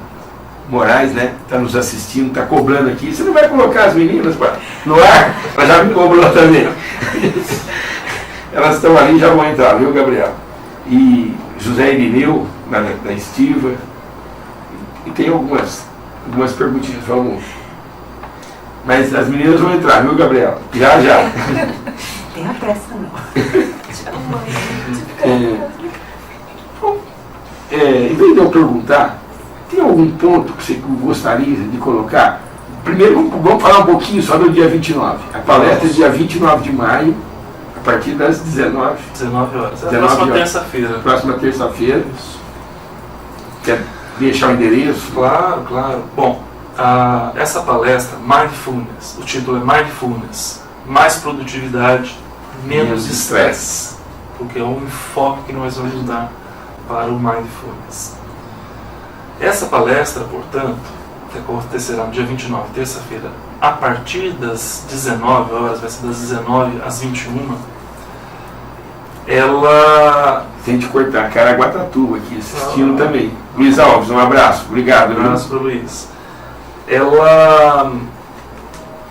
Moraes, né? Está nos assistindo, está cobrando aqui. Você não vai colocar as meninas no ar? Ela já me cobrou também. Elas estão ali e já vão entrar, viu, Gabriela? E José Irineu, na estiva. E tem algumas perguntinhas, vamos. Mas as meninas vão entrar, viu, Gabriela? Já. Tem a pressa, não. Em vez de eu perguntar, tem algum ponto que você gostaria de colocar? Primeiro, vamos falar um pouquinho só do dia 29. A palestra é dia 29 de maio, a partir das 19 horas. Próxima terça-feira. Próxima terça-feira. Quer deixar o endereço? Claro. Bom, essa palestra, Mindfulness, o título é Mindfulness, mais produtividade, menos estresse, porque é o enfoque que nós vamos dar para o Mindfulness. Essa palestra, portanto, que acontecerá no dia 29, terça-feira, a partir das 19 horas, vai ser das 19 às 21, ela... Sem te cortar, Caraguatatuba aqui assistindo também. Luiz Alves, um abraço. Obrigado. Um abraço para o Luiz. Ela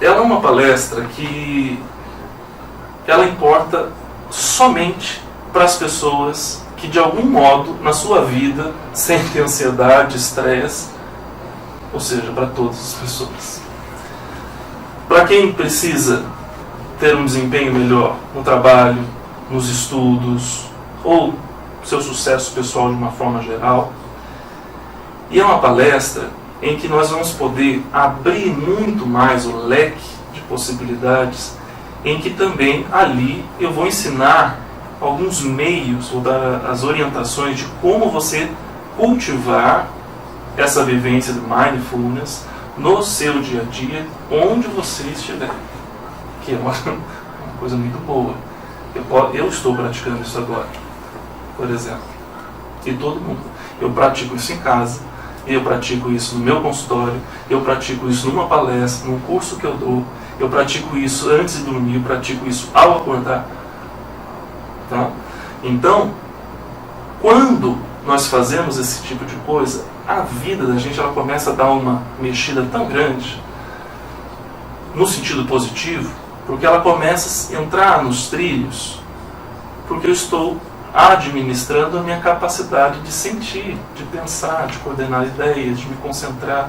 é uma palestra que ela importa somente para as pessoas que de algum modo na sua vida sentem ansiedade, estresse, ou seja, para todas as pessoas. Para quem precisa ter um desempenho melhor no trabalho, nos estudos ou seu sucesso pessoal de uma forma geral. E é uma palestra em que nós vamos poder abrir muito mais o leque de possibilidades, em que também ali eu vou ensinar alguns meios, vou dar as orientações de como você cultivar essa vivência do Mindfulness no seu dia a dia, onde você estiver. Que é uma coisa muito boa. Eu estou praticando isso agora, por exemplo. E todo mundo. Eu pratico isso em casa, eu pratico isso no meu consultório, eu pratico isso numa palestra, num curso que eu dou, eu pratico isso antes de dormir, eu pratico isso ao acordar. Tá? Então, quando nós fazemos esse tipo de coisa, a vida da gente ela começa a dar uma mexida tão grande, no sentido positivo, porque ela começa a entrar nos trilhos, porque eu estou administrando a minha capacidade de sentir, de pensar, de coordenar ideias, de me concentrar.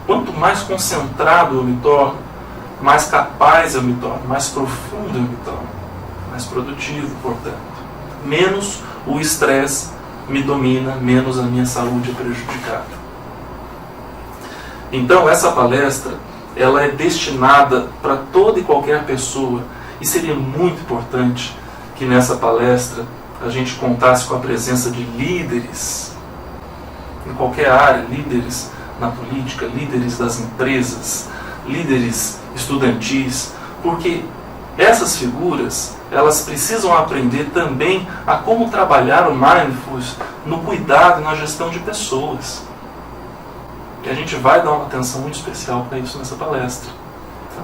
Quanto mais concentrado eu me torno, mais capaz eu me torno, mais profundo eu me torno, mais produtivo, portanto. Menos o estresse me domina, menos a minha saúde é prejudicada. Então, essa palestra ela é destinada para toda e qualquer pessoa, e seria muito importante que nessa palestra a gente contasse com a presença de líderes em qualquer área, líderes na política, líderes das empresas, líderes estudantis, porque essas figuras elas precisam aprender também a como trabalhar o Mindfulness no cuidado e na gestão de pessoas. E a gente vai dar uma atenção muito especial para isso nessa palestra. Tá?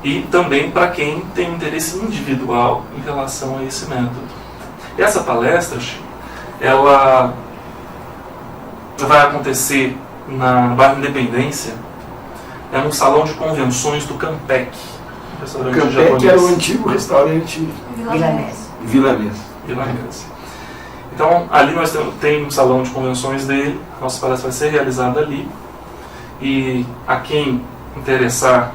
E também para quem tem um interesse individual em relação a esse método. Essa palestra, ela vai acontecer no bairro Independência, é no salão de convenções do Campec. O Campec era o antigo restaurante Vila Mesa. Então, ali nós temos um salão de convenções dele, a nossa palestra vai ser realizada ali. E a quem interessar,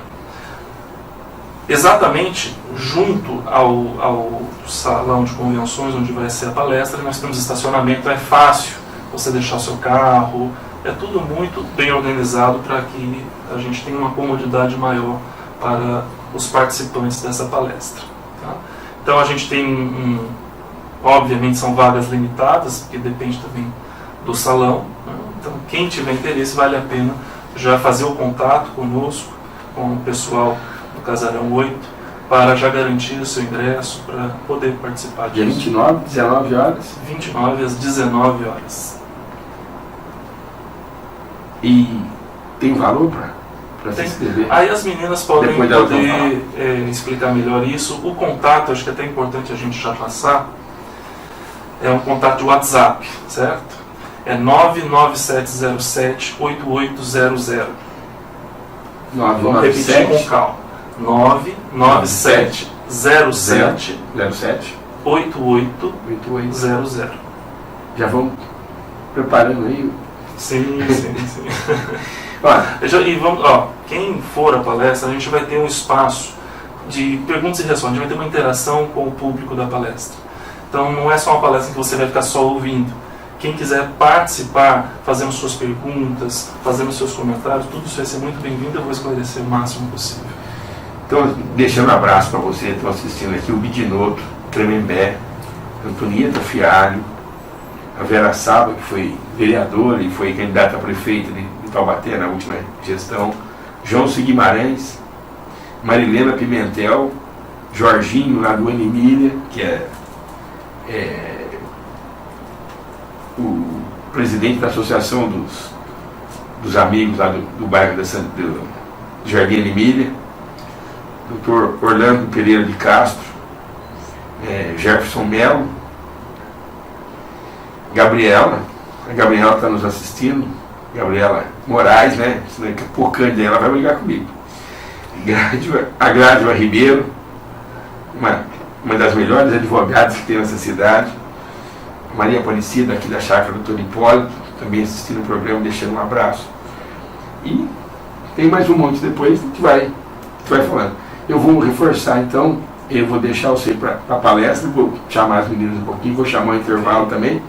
exatamente junto ao salão de convenções onde vai ser a palestra, nós temos estacionamento, é fácil você deixar o seu carro, é tudo muito bem organizado para que a gente tenha uma comodidade maior para os participantes dessa palestra. Tá? Então a gente tem obviamente são vagas limitadas, porque depende também do salão, né? Então quem tiver interesse vale a pena já fazer o contato conosco, com o pessoal do Casarão 8, para já garantir o seu ingresso, para poder participar disso. Dia 29, 19 horas? 29 às 19 horas. E tem valor para se inscrever? Aí as meninas podem poder explicar melhor isso. O contato, acho que é até importante a gente já passar, é um contato de WhatsApp, certo? É 99707-8800. Vamos repetir com calma. 99707-8800. Já vamos preparando aí? Sim. Olha, E vamos, quem for à palestra, a gente vai ter um espaço de perguntas e respostas, a gente vai ter uma interação com o público da palestra. Então não é só uma palestra que você vai ficar só ouvindo. Quem quiser participar, fazendo suas perguntas, fazendo seus comentários, tudo isso vai ser muito bem-vindo, eu vou esclarecer o máximo possível. então, deixando um abraço para você que estão assistindo aqui, o Bidinoto, Tremembé, Antonieta Fialho, a Vera Saba, que foi vereadora e foi candidata a prefeita de Taubaté na última gestão, João Guimarães, Marilena Pimentel, Jorginho, lá do Emília, que é o presidente da Associação dos Amigos lá do bairro do Jardim Emília, Dr. Orlando Pereira de Castro, Jefferson Melo, Gabriela, a Gabriela está nos assistindo, Gabriela Moraes, né? Daqui a pouco ela vai brigar comigo. A Grádiva Ribeiro, uma das melhores advogadas que tem nessa cidade. Maria Aparecida, aqui da Chácara do Doutor Hipólito, também assistindo o programa, deixando um abraço. E tem mais um monte depois, a gente vai falando. Eu vou reforçar, então, eu vou deixar você para a palestra, vou chamar as meninas um pouquinho, vou chamar o intervalo também.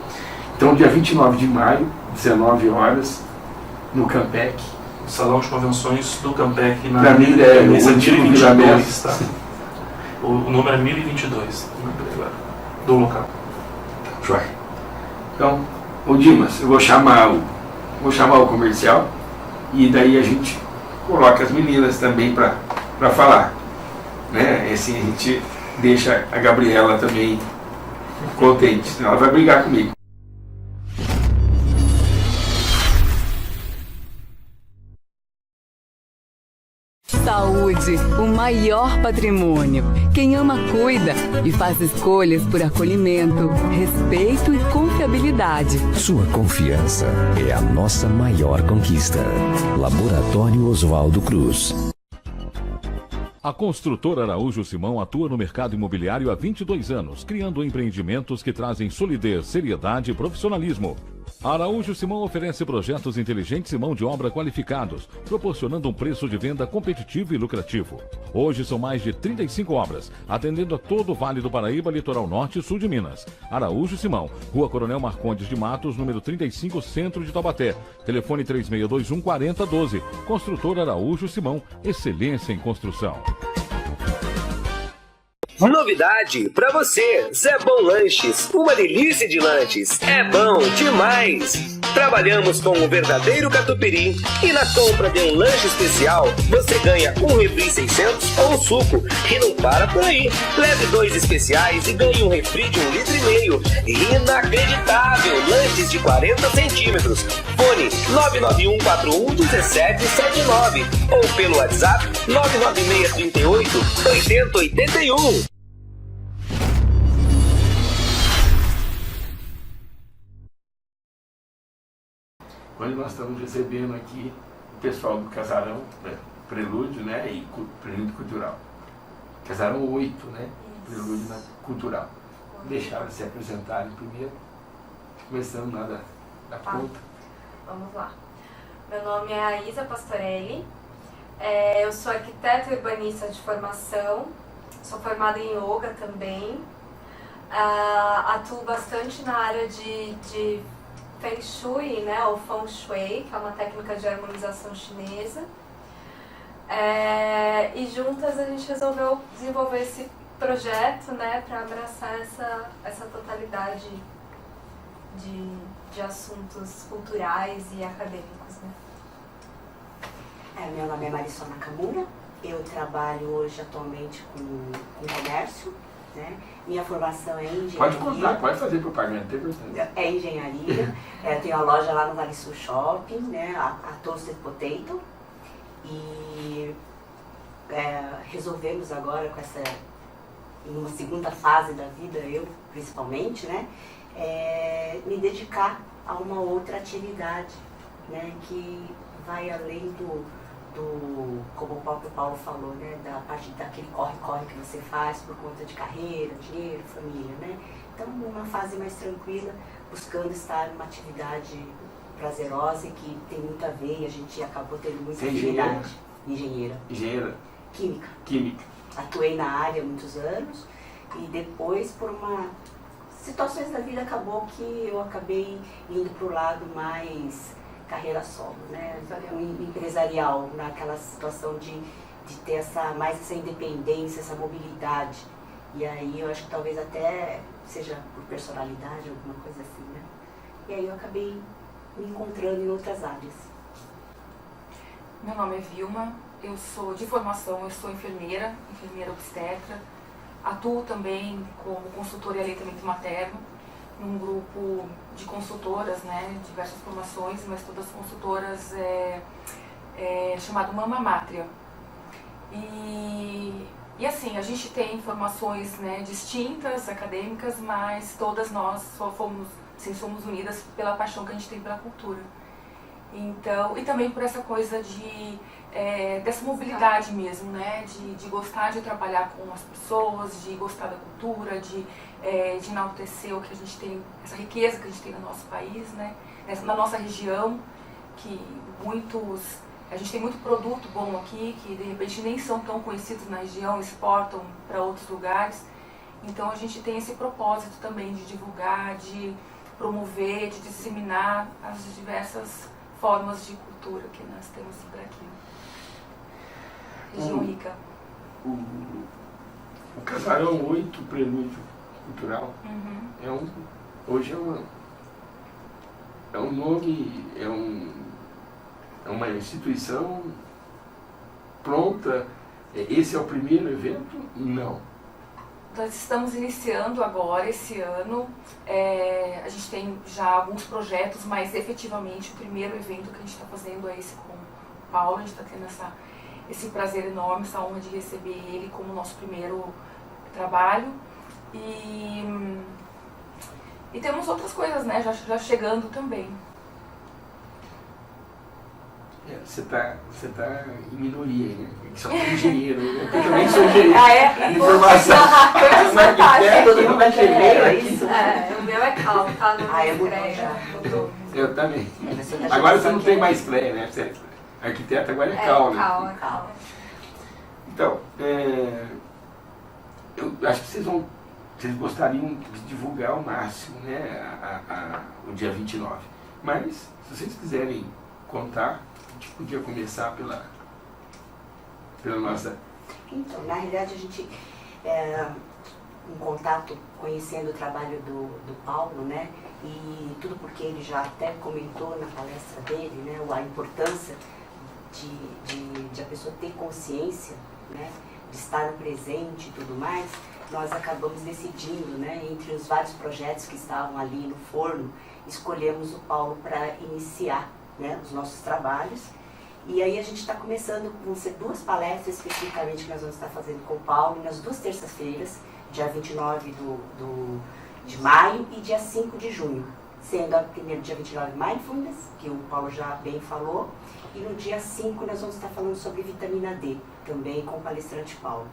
Então, dia 29 de maio, 19 horas, no Campec. O Salão de Convenções do Campec, na mim é o antigo 1022, tá? O número é 1022 do local. Joia. Então, o Dimas, eu vou chamar o comercial e daí a gente coloca as meninas também para falar, né? Assim a gente deixa a Gabriela também contente, senão ela vai brigar comigo. Saúde, o maior patrimônio. Quem ama, cuida e faz escolhas por acolhimento, respeito e confiabilidade. Sua confiança é a nossa maior conquista. Laboratório Oswaldo Cruz. A construtora Araújo Simão atua no mercado imobiliário há 22 anos, criando empreendimentos que trazem solidez, seriedade e profissionalismo. A Araújo Simão oferece projetos inteligentes e mão de obra qualificados, proporcionando um preço de venda competitivo e lucrativo. Hoje são mais de 35 obras, atendendo a todo o Vale do Paraíba, Litoral Norte e Sul de Minas. Araújo Simão, Rua Coronel Marcondes de Matos, número 35, Centro de Taubaté. Telefone 3621-4012. Construtora Araújo Simão, excelência em construção. Novidade pra você, Zé Bom Lanches, uma delícia de lanches, é bom demais! Trabalhamos com o verdadeiro catupiry e na compra de um lanche especial, você ganha um refri 600 ou um suco. E não para por aí, leve 2 especiais e ganhe um refri de 1,5 litros. Inacreditável, lanches de 40 centímetros. Fone 991411779 ou pelo WhatsApp 996388081. Hoje nós estamos recebendo aqui o pessoal do Casarão, Prelúdio, né, e Prelúdio Cultural. Casarão 8, né, Prelúdio Cultural. Deixar eles se apresentarem primeiro, começando lá da ponta. Vamos lá. Meu nome é Aisa Pastorelli, eu sou arquiteta e urbanista de formação, sou formada em yoga também, atuo bastante na área de Feng Shui, né, ou Feng Shui, que é uma técnica de harmonização chinesa. E juntas a gente resolveu desenvolver esse projeto, né, para abraçar essa totalidade de assuntos culturais e acadêmicos, né. Meu nome é Marisol Nakamura, eu trabalho hoje atualmente com comércio, né? Minha formação é em engenharia. Pode contar, pode fazer propaganda, tem bastante. É engenharia, tenho a loja lá no Vale Sul Shopping, né? a Toasted Potato, e resolvemos agora com numa segunda fase da vida, eu principalmente, né? Me dedicar a uma outra atividade, né? Que vai além como o próprio Paulo falou, né, da parte daquele corre-corre que você faz por conta de carreira, dinheiro, família, né? Então, numa fase mais tranquila, buscando estar numa atividade prazerosa e que tem muito a ver, e a gente acabou tendo muita afinidade. Engenheira. Química. Atuei na área há muitos anos e depois, por situações da vida, acabou que eu acabei indo para o lado mais carreira solo, né? Empresarial, naquela situação de ter mais essa independência, essa mobilidade. E aí eu acho que talvez até seja por personalidade, alguma coisa assim, né? E aí eu acabei me encontrando em outras áreas. Meu nome é Vilma, eu sou de formação, eu sou enfermeira obstetra, atuo também como consultora em aleitamento materno, num grupo de consultoras, né, diversas formações, mas todas consultoras chamado Mama Mátria. E assim, a gente tem formações, né, distintas, acadêmicas, mas todas nós somos unidas pela paixão que a gente tem pela cultura. Então, e também por essa coisa dessa mobilidade mesmo, né, de gostar de trabalhar com as pessoas, de gostar da cultura, de enaltecer o que a gente tem, essa riqueza que a gente tem no nosso país, né, na nossa região, que a gente tem muito produto bom aqui, que de repente nem são tão conhecidos na região, exportam para outros lugares. Então a gente tem esse propósito também de divulgar, de promover, de disseminar as diversas formas de cultura que nós temos por aqui. Região rica. O Casarão 8 Prelúdio Cultural hoje é um nome, é uma instituição pronta. Esse é o primeiro evento? Não. Nós estamos iniciando agora, esse ano, a gente tem já alguns projetos, mas efetivamente o primeiro evento que a gente está fazendo é esse com o Paulo. A gente está tendo esse prazer enorme, essa honra de receber ele como nosso primeiro trabalho. E temos outras coisas, né, já chegando também. Você tá em minoria aí, né? Só tem engenheiro, né? Eu também sou engenheiro. De formação. Todo mundo é engenheiro, é isso? O meu é cal, tá? Mudou. Eu também. Agora você não tem mais CREA, né? Você é arquiteto, agora é cal, né? Cal. Então, eu acho que vocês gostariam de divulgar ao máximo, né? O dia 29. Mas, se vocês quiserem contar, a gente podia começar pela nossa... Então, na realidade, a gente, em contato, conhecendo o trabalho do Paulo, né, e tudo porque ele já até comentou na palestra dele, né, a importância de a pessoa ter consciência, né, de estar no presente e tudo mais, nós acabamos decidindo, né, entre os vários projetos que estavam ali no forno, escolhemos o Paulo para iniciar, né, os nossos trabalhos. E aí a gente está começando, vão ser 2 palestras especificamente que nós vamos estar fazendo com o Paulo nas 2 terças-feiras, dia 29 de maio e dia 5 de junho. Sendo a primeira dia 29 Mindfulness, que o Paulo já bem falou, e no dia 5 nós vamos estar falando sobre vitamina D, também com o palestrante Paulo.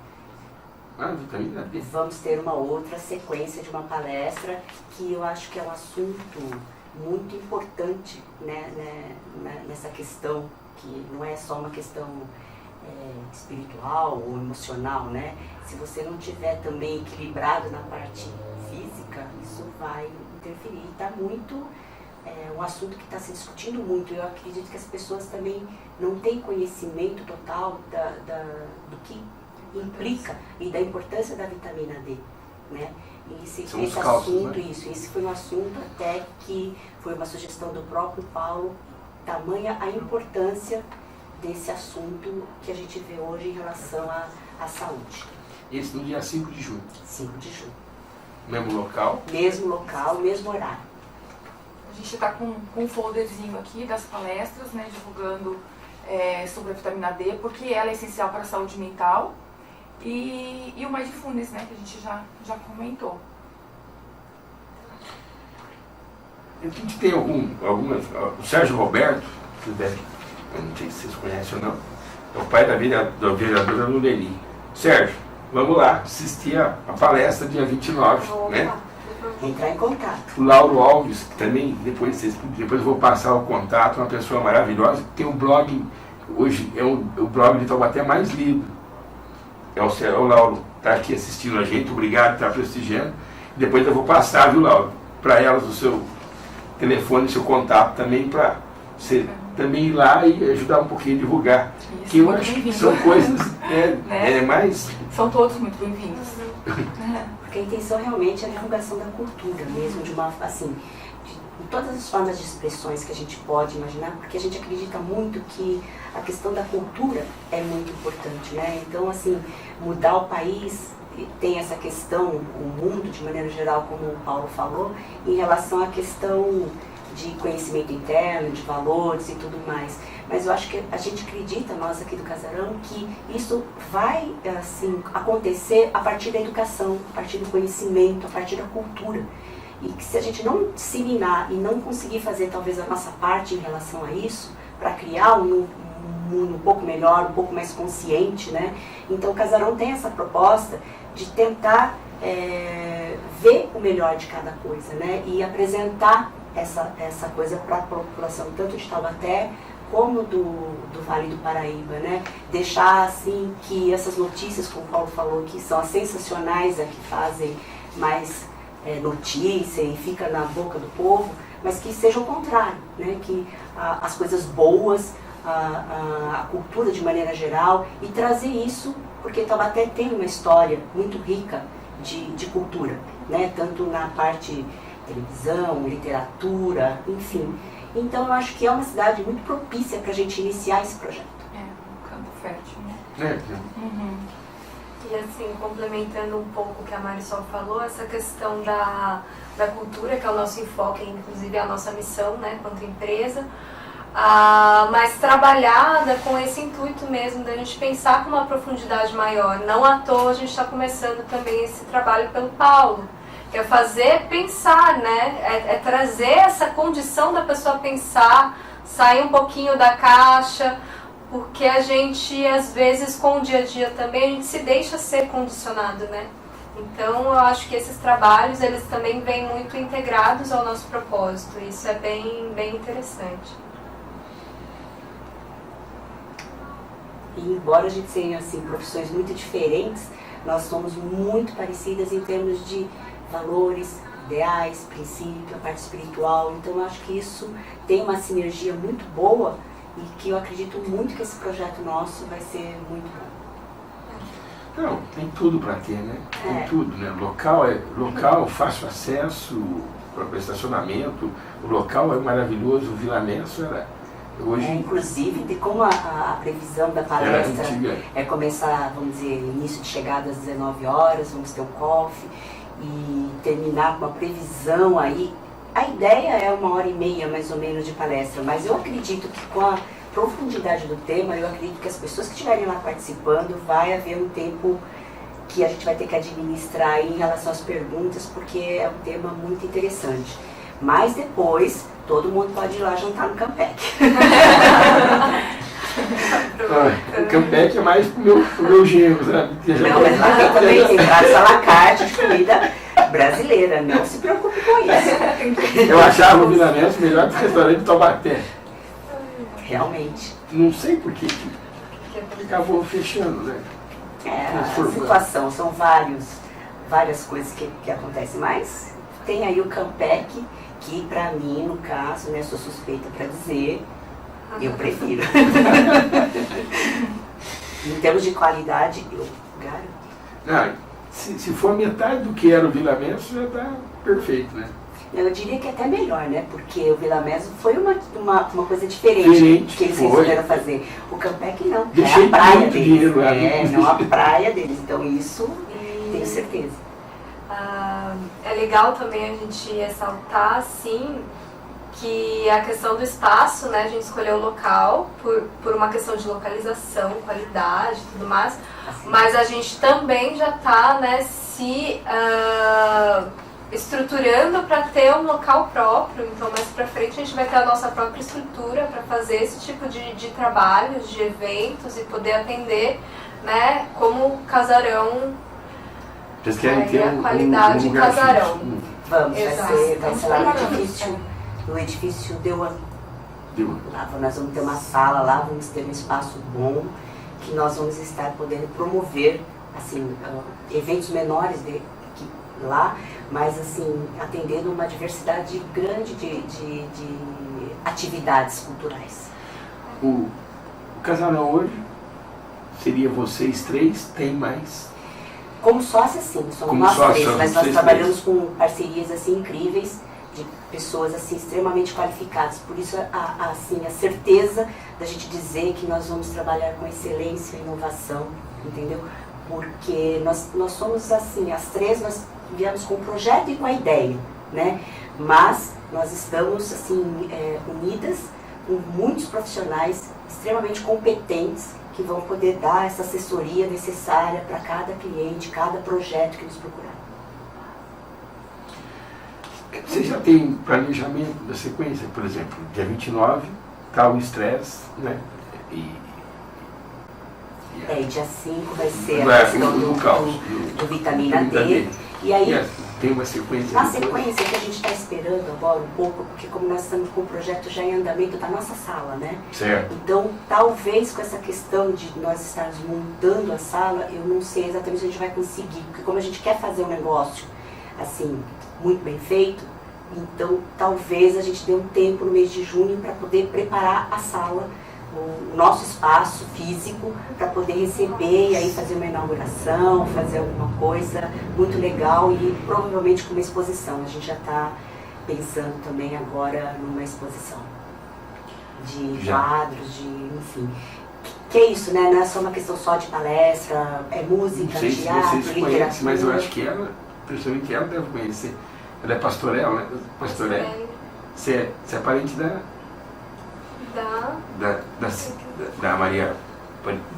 Vitamina D. Vamos ter uma outra sequência de uma palestra que eu acho que é um assunto muito importante, né, nessa questão, que não é só uma questão espiritual ou emocional, né? Se você não tiver também equilibrado na parte física, isso vai interferir. Está muito, um assunto que está se discutindo muito. Eu acredito que as pessoas também não têm conhecimento total do que implica e da importância da vitamina D, né? Esse assunto, né? Esse foi um assunto até que foi uma sugestão do próprio Paulo, tamanha a importância desse assunto que a gente vê hoje em relação à saúde. Esse no dia 5 de junho. 5 de junho. Mesmo local? Mesmo local, mesmo horário. A gente está com um folderzinho aqui das palestras, né, divulgando sobre a vitamina D, porque ela é essencial para a saúde mental. E o Mindfulness, né, que a gente já comentou. A gente tem algumas... O Sérgio Roberto, vocês devem, eu não sei se vocês conhecem ou não, é o pai da vereadora Luleni. Sérgio, vamos lá assistir a palestra dia 29, né? Entrar em contato. O Lauro Alves, que também, depois eu vou passar o contato, uma pessoa maravilhosa, que tem um blog, hoje é o blog de Taubaté mais lido. É o Lauro, está aqui assistindo a gente, obrigado por estar prestigiando. Depois eu vou passar, viu, Lauro, para elas o seu telefone, o seu contato também, para você também ir lá e ajudar um pouquinho a divulgar. Isso, que eu acho que são coisas mais... São todos muito bem-vindos. Porque a intenção realmente é a divulgação da cultura mesmo, de uma, assim, de todas as formas de expressões que a gente pode imaginar, porque a gente acredita muito que a questão da cultura é muito importante, né? Então, assim, mudar o país tem essa questão, o mundo de maneira geral, como o Paulo falou, em relação à questão de conhecimento interno, de valores e tudo mais. Mas eu acho que a gente acredita, nós aqui do Casarão, que isso vai assim, acontecer a partir da educação, a partir do conhecimento, a partir da cultura. E que se a gente não disseminar e não conseguir fazer talvez a nossa parte em relação a isso, para criar um mundo um pouco melhor, um pouco mais consciente, né? Então o Casarão tem essa proposta de tentar ver o melhor de cada coisa, né? E apresentar essa coisa para a população, tanto de Taubaté como do Vale do Paraíba, né? Deixar assim que essas notícias, como o Paulo falou, que são as sensacionais, que fazem mais notícia e fica na boca do povo, mas que seja o contrário, né? Que as coisas boas, a cultura de maneira geral, e trazer isso, porque Taubaté tem uma história muito rica de cultura, né? Tanto na parte televisão, literatura, enfim. Então eu acho que é uma cidade muito propícia para a gente iniciar esse projeto. Um campo fértil, né? E assim, complementando um pouco o que a Marisol falou, essa questão da cultura, que é o nosso enfoque, inclusive a nossa missão, né, quanto empresa, mas trabalhada com esse intuito mesmo da gente pensar com uma profundidade maior. Não à toa a gente está começando também esse trabalho pelo Paulo, que é fazer pensar, né? É trazer essa condição da pessoa pensar, sair um pouquinho da caixa, porque a gente, às vezes, com o dia a dia também, a gente se deixa ser condicionado, né? Então, eu acho que esses trabalhos, eles também vêm muito integrados ao nosso propósito. Isso é bem interessante. E embora a gente tenha assim, profissões muito diferentes, nós somos muito parecidas em termos de valores, ideais, princípio, a parte espiritual. Então eu acho que isso tem uma sinergia muito boa e que eu acredito muito que esse projeto nosso vai ser muito bom. Não, tem tudo para ter, né? Tem tudo, né? Local, fácil acesso para estacionamento, o local é maravilhoso, o Vila Menso era... Hoje, inclusive, de como a previsão da palestra é começar, vamos dizer, início de chegada às 19 horas, vamos ter um coffee e terminar com a previsão aí. A ideia é 1h30 mais ou menos de palestra, mas eu acredito que com a profundidade do tema, eu acredito que as pessoas que estiverem lá participando, vai haver um tempo que a gente vai ter que administrar aí em relação às perguntas, porque é um tema muito interessante. Mas depois, todo mundo pode ir lá jantar no Campec. O Campec é mais pro meu genro, sabe? Não, mas lá também tem praça à la carte de comida brasileira, não se preocupe com isso. Eu achava o Vila Menso melhor que o restaurante de Taubaté. Realmente. Não sei por que acabou fechando, né? A situação, são várias coisas que acontecem, mas tem aí o Campec, que pra mim, no caso, né, sou suspeita pra dizer, eu prefiro. Em termos de qualidade, eu garanto. Se for metade do que era o Vila Menso, já tá perfeito, né? Eu diria que é até melhor, né? Porque o Vila Menso foi uma coisa diferente que eles resolveram fazer. O Campec não, é a praia deles. Não a praia deles. Então isso, tenho certeza. É legal também a gente ressaltar, assim, que a questão do espaço, né? A gente escolheu o local por uma questão de localização, qualidade e tudo mais. Mas a gente também já está, né, se estruturando para ter um local próprio. Então mais para frente a gente vai ter a nossa própria estrutura para fazer esse tipo de trabalhos, de eventos e poder atender, né, como casarão. Vocês querem ter a qualidade um lugar casarão. fixo. Vamos, Exato. vai ser lá no edifício Deuan. Lá nós vamos ter uma sala lá, vamos ter um espaço bom, que nós vamos estar podendo promover, assim, eventos menores lá, mas assim, atendendo uma diversidade grande de atividades culturais. O casarão hoje seria vocês três, tem mais? Como sócia, sim, somos nós três, mas nós trabalhamos com parcerias assim incríveis, de pessoas assim extremamente qualificadas. Por isso assim, a certeza da gente dizer que nós vamos trabalhar com excelência e inovação, entendeu? Porque nós somos assim, as três nós viemos com o projeto e com a ideia, né? Mas nós estamos assim unidas com muitos profissionais extremamente competentes que vão poder dar essa assessoria necessária para cada cliente, cada projeto que nos procurar. Você já tem planejamento da sequência? Por exemplo, dia 29, está o estresse, né? E dia 5 vai ser a questão do vitamina D. E aí, tem uma sequência? Na sequência que a gente está esperando agora um pouco, porque como nós estamos com o projeto já em andamento da nossa sala, né? Certo. Então, talvez com essa questão de nós estarmos montando a sala, eu não sei exatamente se a gente vai conseguir, porque como a gente quer fazer um negócio, assim, muito bem feito, então talvez a gente dê um tempo no mês de junho para poder preparar a sala, o nosso espaço físico, para poder receber e aí fazer uma inauguração, fazer alguma coisa muito legal e provavelmente com uma exposição. A gente já está pensando também agora numa exposição de quadros, enfim. Que é isso, né? Não é só uma questão só de palestra, é música, teatro, literatura. Mas eu acho que ela, principalmente ela, deve conhecer. Ela é pastorela, né? Pastorela. Você é parente da Maria,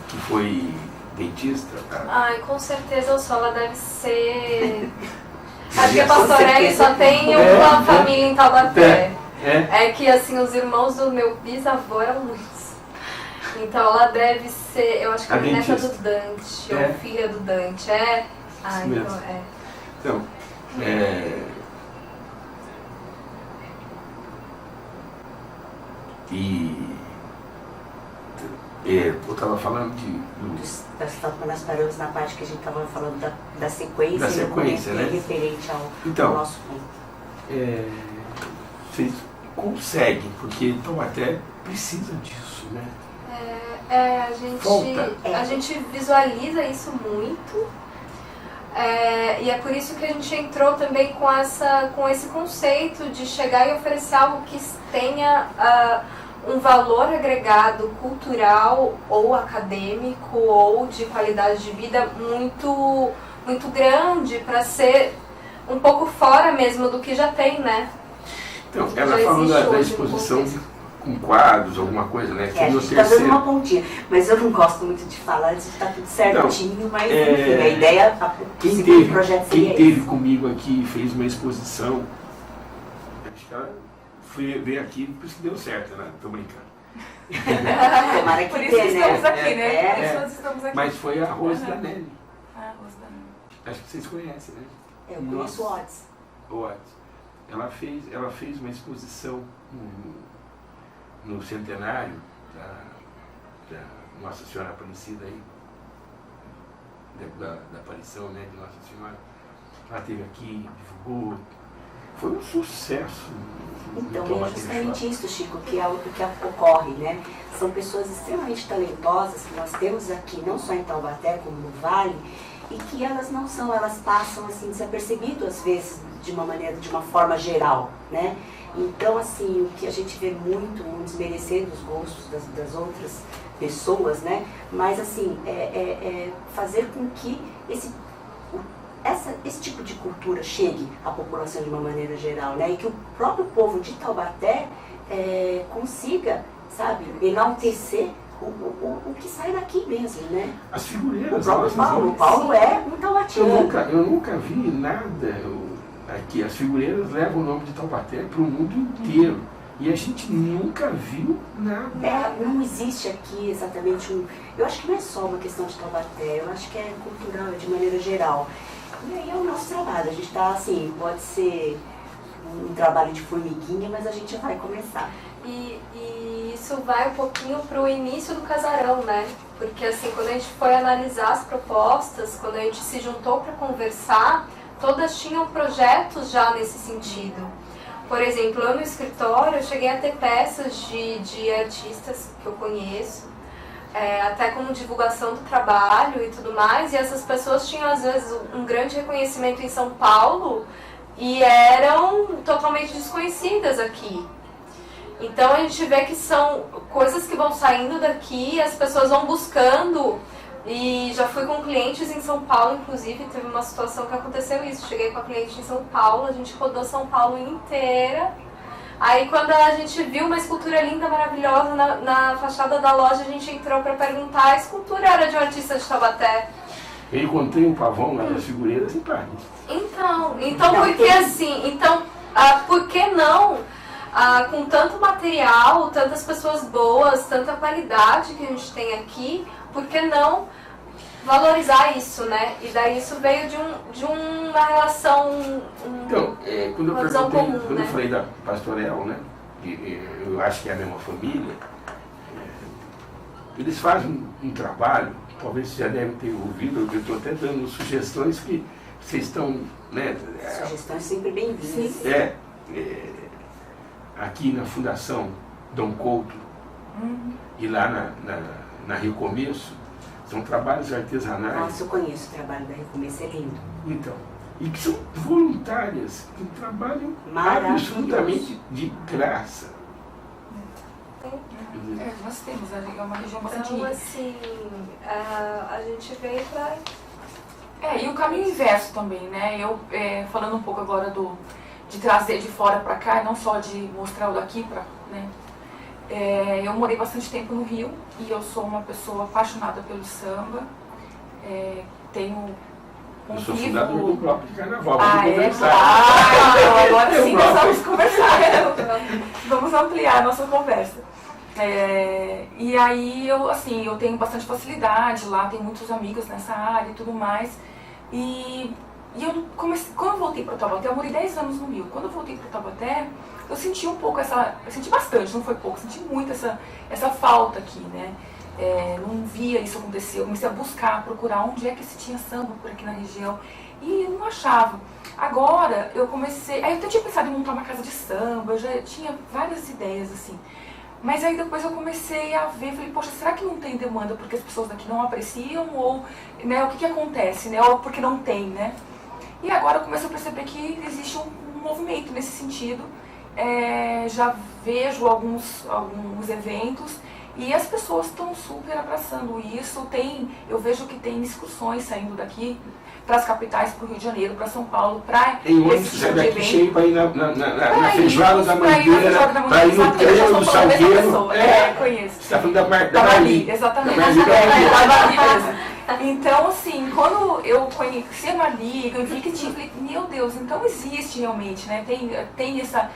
que foi dentista? Tá? Ai, com certeza eu sou. Ela deve ser... Acho que a Pastorelli só tem uma família em Taubaté. É que, assim, os irmãos do meu bisavô eram muitos. Então ela deve ser, eu acho que é neta do Dante, ou filha do Dante. Então, eu estava falando nós paramos na parte que a gente estava falando da sequência. Da sequência, né? Referente ao nosso ponto. Vocês conseguem, porque Taubaté precisa disso, né? A gente visualiza isso muito. E é por isso que a gente entrou também com esse conceito de chegar e oferecer algo que tenha um valor agregado cultural ou acadêmico ou de qualidade de vida muito, muito grande para ser um pouco fora mesmo do que já tem, né? Então, ela falou da exposição com quadros, alguma coisa, né? A gente está dando uma pontinha, mas eu não gosto muito de falar, antes de estar tudo certinho, mas enfim, a ideia, o projeto seria Quem teve comigo aqui e fez uma exposição, acho que ela veio aqui, por isso que deu certo, né? Tô brincando. Tomara que por isso que estamos aqui, né? Por isso nós estamos aqui. Mas foi a Rose da Nelly. A Rose da Nelly. Acho que vocês conhecem, né? Eu conheço o Otis. O Otis. Ela fez uma exposição no centenário da Nossa Senhora Aparecida aí, da aparição, né, de Nossa Senhora. Ela esteve aqui, divulgou, foi um sucesso. Então é justamente isso, Chico, que é o que ocorre, né? São pessoas extremamente talentosas que nós temos aqui, não só em Taubaté, como no Vale, e que elas não são, elas passam assim desapercebido às vezes de uma forma geral, né? Então, assim, o que a gente vê muito, não desmerecendo os gostos das outras pessoas, né? Mas, assim, fazer com que esse tipo de cultura chegue à população de uma maneira geral, né? E que o próprio povo de Taubaté consiga, sabe, enaltecer o que sai daqui mesmo, né? As figureiras. O próprio Paulo é um taubateano. Eu nunca vi nada aqui, as figureiras levam o nome de Taubaté para o mundo inteiro. E a gente nunca viu nada. Não existe aqui exatamente eu acho que não é só uma questão de Taubaté, eu acho que é cultural, de maneira geral. E aí é o nosso trabalho, a gente está assim, pode ser um trabalho de formiguinha, mas a gente vai começar. E isso vai um pouquinho para o início do casarão, né? Porque assim, quando a gente foi analisar as propostas, quando a gente se juntou para conversar, todas tinham projetos já nesse sentido. Por exemplo, eu no escritório, eu cheguei a ter peças de artistas que eu conheço, até como divulgação do trabalho e tudo mais, e essas pessoas tinham às vezes um grande reconhecimento em São Paulo e eram totalmente desconhecidas aqui. Então a gente vê que são coisas que vão saindo daqui, as pessoas vão buscando, e já fui com clientes em São Paulo, inclusive teve uma situação que aconteceu isso, cheguei com a cliente em São Paulo, a gente rodou São Paulo inteira, aí quando a gente viu uma escultura linda, maravilhosa na fachada da loja, a gente entrou para perguntar, a escultura era de um artista de Taubaté. Eu encontrei um pavão lá das figureiras em Paris. Então porque assim, por que não, com tanto material, tantas pessoas boas, tanta qualidade que a gente tem aqui, por que não valorizar isso, né? E daí isso veio de uma relação, então, quando eu uma visão comum, quando eu falei da Pastorel, né? Eu acho que é a mesma família, eles fazem um trabalho, talvez vocês já devem ter ouvido, eu estou até dando sugestões que vocês estão, né? Sugestões sempre bem-vindas. Aqui na Fundação Dom Couto e lá na Rio Começo, são trabalhos artesanais. Nossa, eu conheço o trabalho da Rio Começo, é lindo. Então, e que são voluntárias, que trabalham absolutamente de graça. Nós temos, é uma região bastante... Então, assim, a gente veio para... E o caminho inverso também, né? Eu, falando um pouco agora de trazer de fora para cá, não só de mostrar o daqui para... Né? Eu morei bastante tempo no Rio e eu sou uma pessoa apaixonada pelo samba. Tenho eu sou fundador do bloco de carnaval, agora sim nós vamos conversar, vamos ampliar a nossa conversa. E aí eu tenho bastante facilidade lá, tenho muitos amigos nessa área e tudo mais. E eu comecei, quando eu voltei para Taubaté, eu morei 10 anos no Rio. Quando eu voltei para Taubaté, eu senti um pouco eu senti bastante, não foi pouco, senti muito essa falta aqui, né? Não via isso acontecer, eu comecei a buscar, procurar onde é que se tinha samba por aqui na região e eu não achava. Agora eu comecei, aí eu até tinha pensado em montar uma casa de samba, eu já tinha várias ideias assim. Mas aí depois eu comecei a ver, falei, poxa, será que não tem demanda porque as pessoas daqui não apreciam? Ou, né, o que acontece, né? Ou porque não tem, né? E agora eu começo a perceber que existe um movimento nesse sentido. Já vejo alguns eventos e as pessoas estão super abraçando isso. Eu vejo que tem discussões saindo daqui para as capitais, para o Rio de Janeiro, para São Paulo, para esse tipo de evento. Cheio para ir na feijoada da Mangueira, para ir no treino do Salgueiro. Conheço. Você está falando da Marli. Exatamente. Então, assim, quando eu conheci a Marli, eu vi que tinha, falei, meu Deus, então existe realmente, né? Tem essa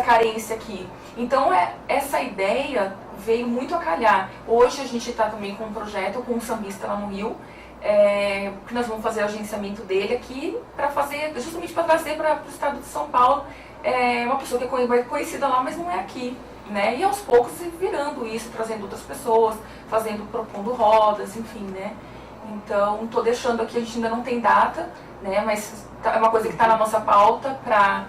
carência aqui. Então, essa ideia veio muito a calhar. Hoje a gente está também com um projeto com um sambista lá no Rio, que nós vamos fazer o agenciamento dele aqui, justamente para trazer para o estado de São Paulo uma pessoa que é conhecida lá, mas não é aqui. Né? E aos poucos virando isso, trazendo outras pessoas, propondo rodas, enfim, né? Então, estou deixando aqui, a gente ainda não tem data, né? Mas é uma coisa que está na nossa pauta para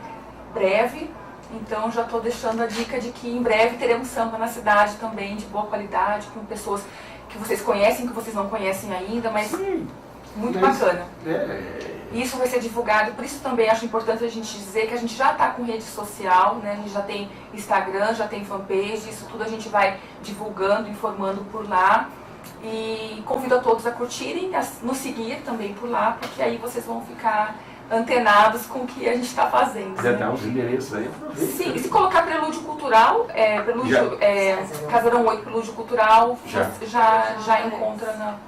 breve. Então, já estou deixando a dica de que em breve teremos samba na cidade também, de boa qualidade, com pessoas que vocês conhecem, que vocês não conhecem ainda, mas muito bacana. Isso vai ser divulgado, por isso também acho importante a gente dizer que a gente já está com rede social, né? A gente já tem Instagram, já tem fanpage, isso tudo a gente vai divulgando, informando por lá. E convido a todos a curtirem, a nos seguir também por lá, porque aí vocês vão ficar antenados com o que a gente está fazendo. Já dá os endereços aí? Sim, se colocar Prelúdio Cultural, Casarão 8 Prelúdio Cultural, já encontra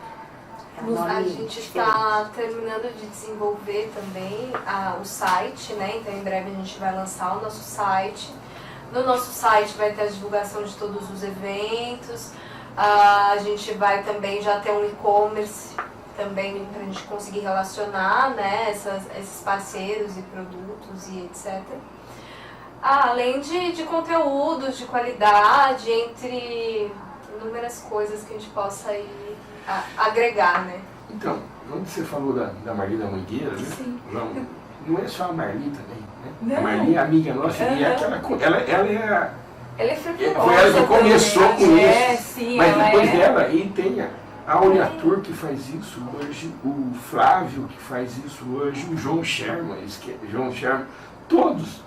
A gente está terminando de desenvolver também o site, né? Então em breve a gente vai lançar o nosso site. No nosso site vai ter a divulgação de todos os eventos. A gente vai também já ter um e-commerce também para a gente conseguir relacionar, né, esses parceiros e produtos e etc. Além de conteúdos de qualidade, entre inúmeras coisas que a gente possa ir agregar, né? Então, quando você falou da Marli da Mangueira, né? Sim. Não é só a Marli também, né? Não. A Marli é amiga nossa e ela é fervorosa. foi ela que começou com isso. Sim, mas depois é. dela, e tem a Aureatur que faz isso hoje, o Flávio que faz isso hoje, o João Sherman, todos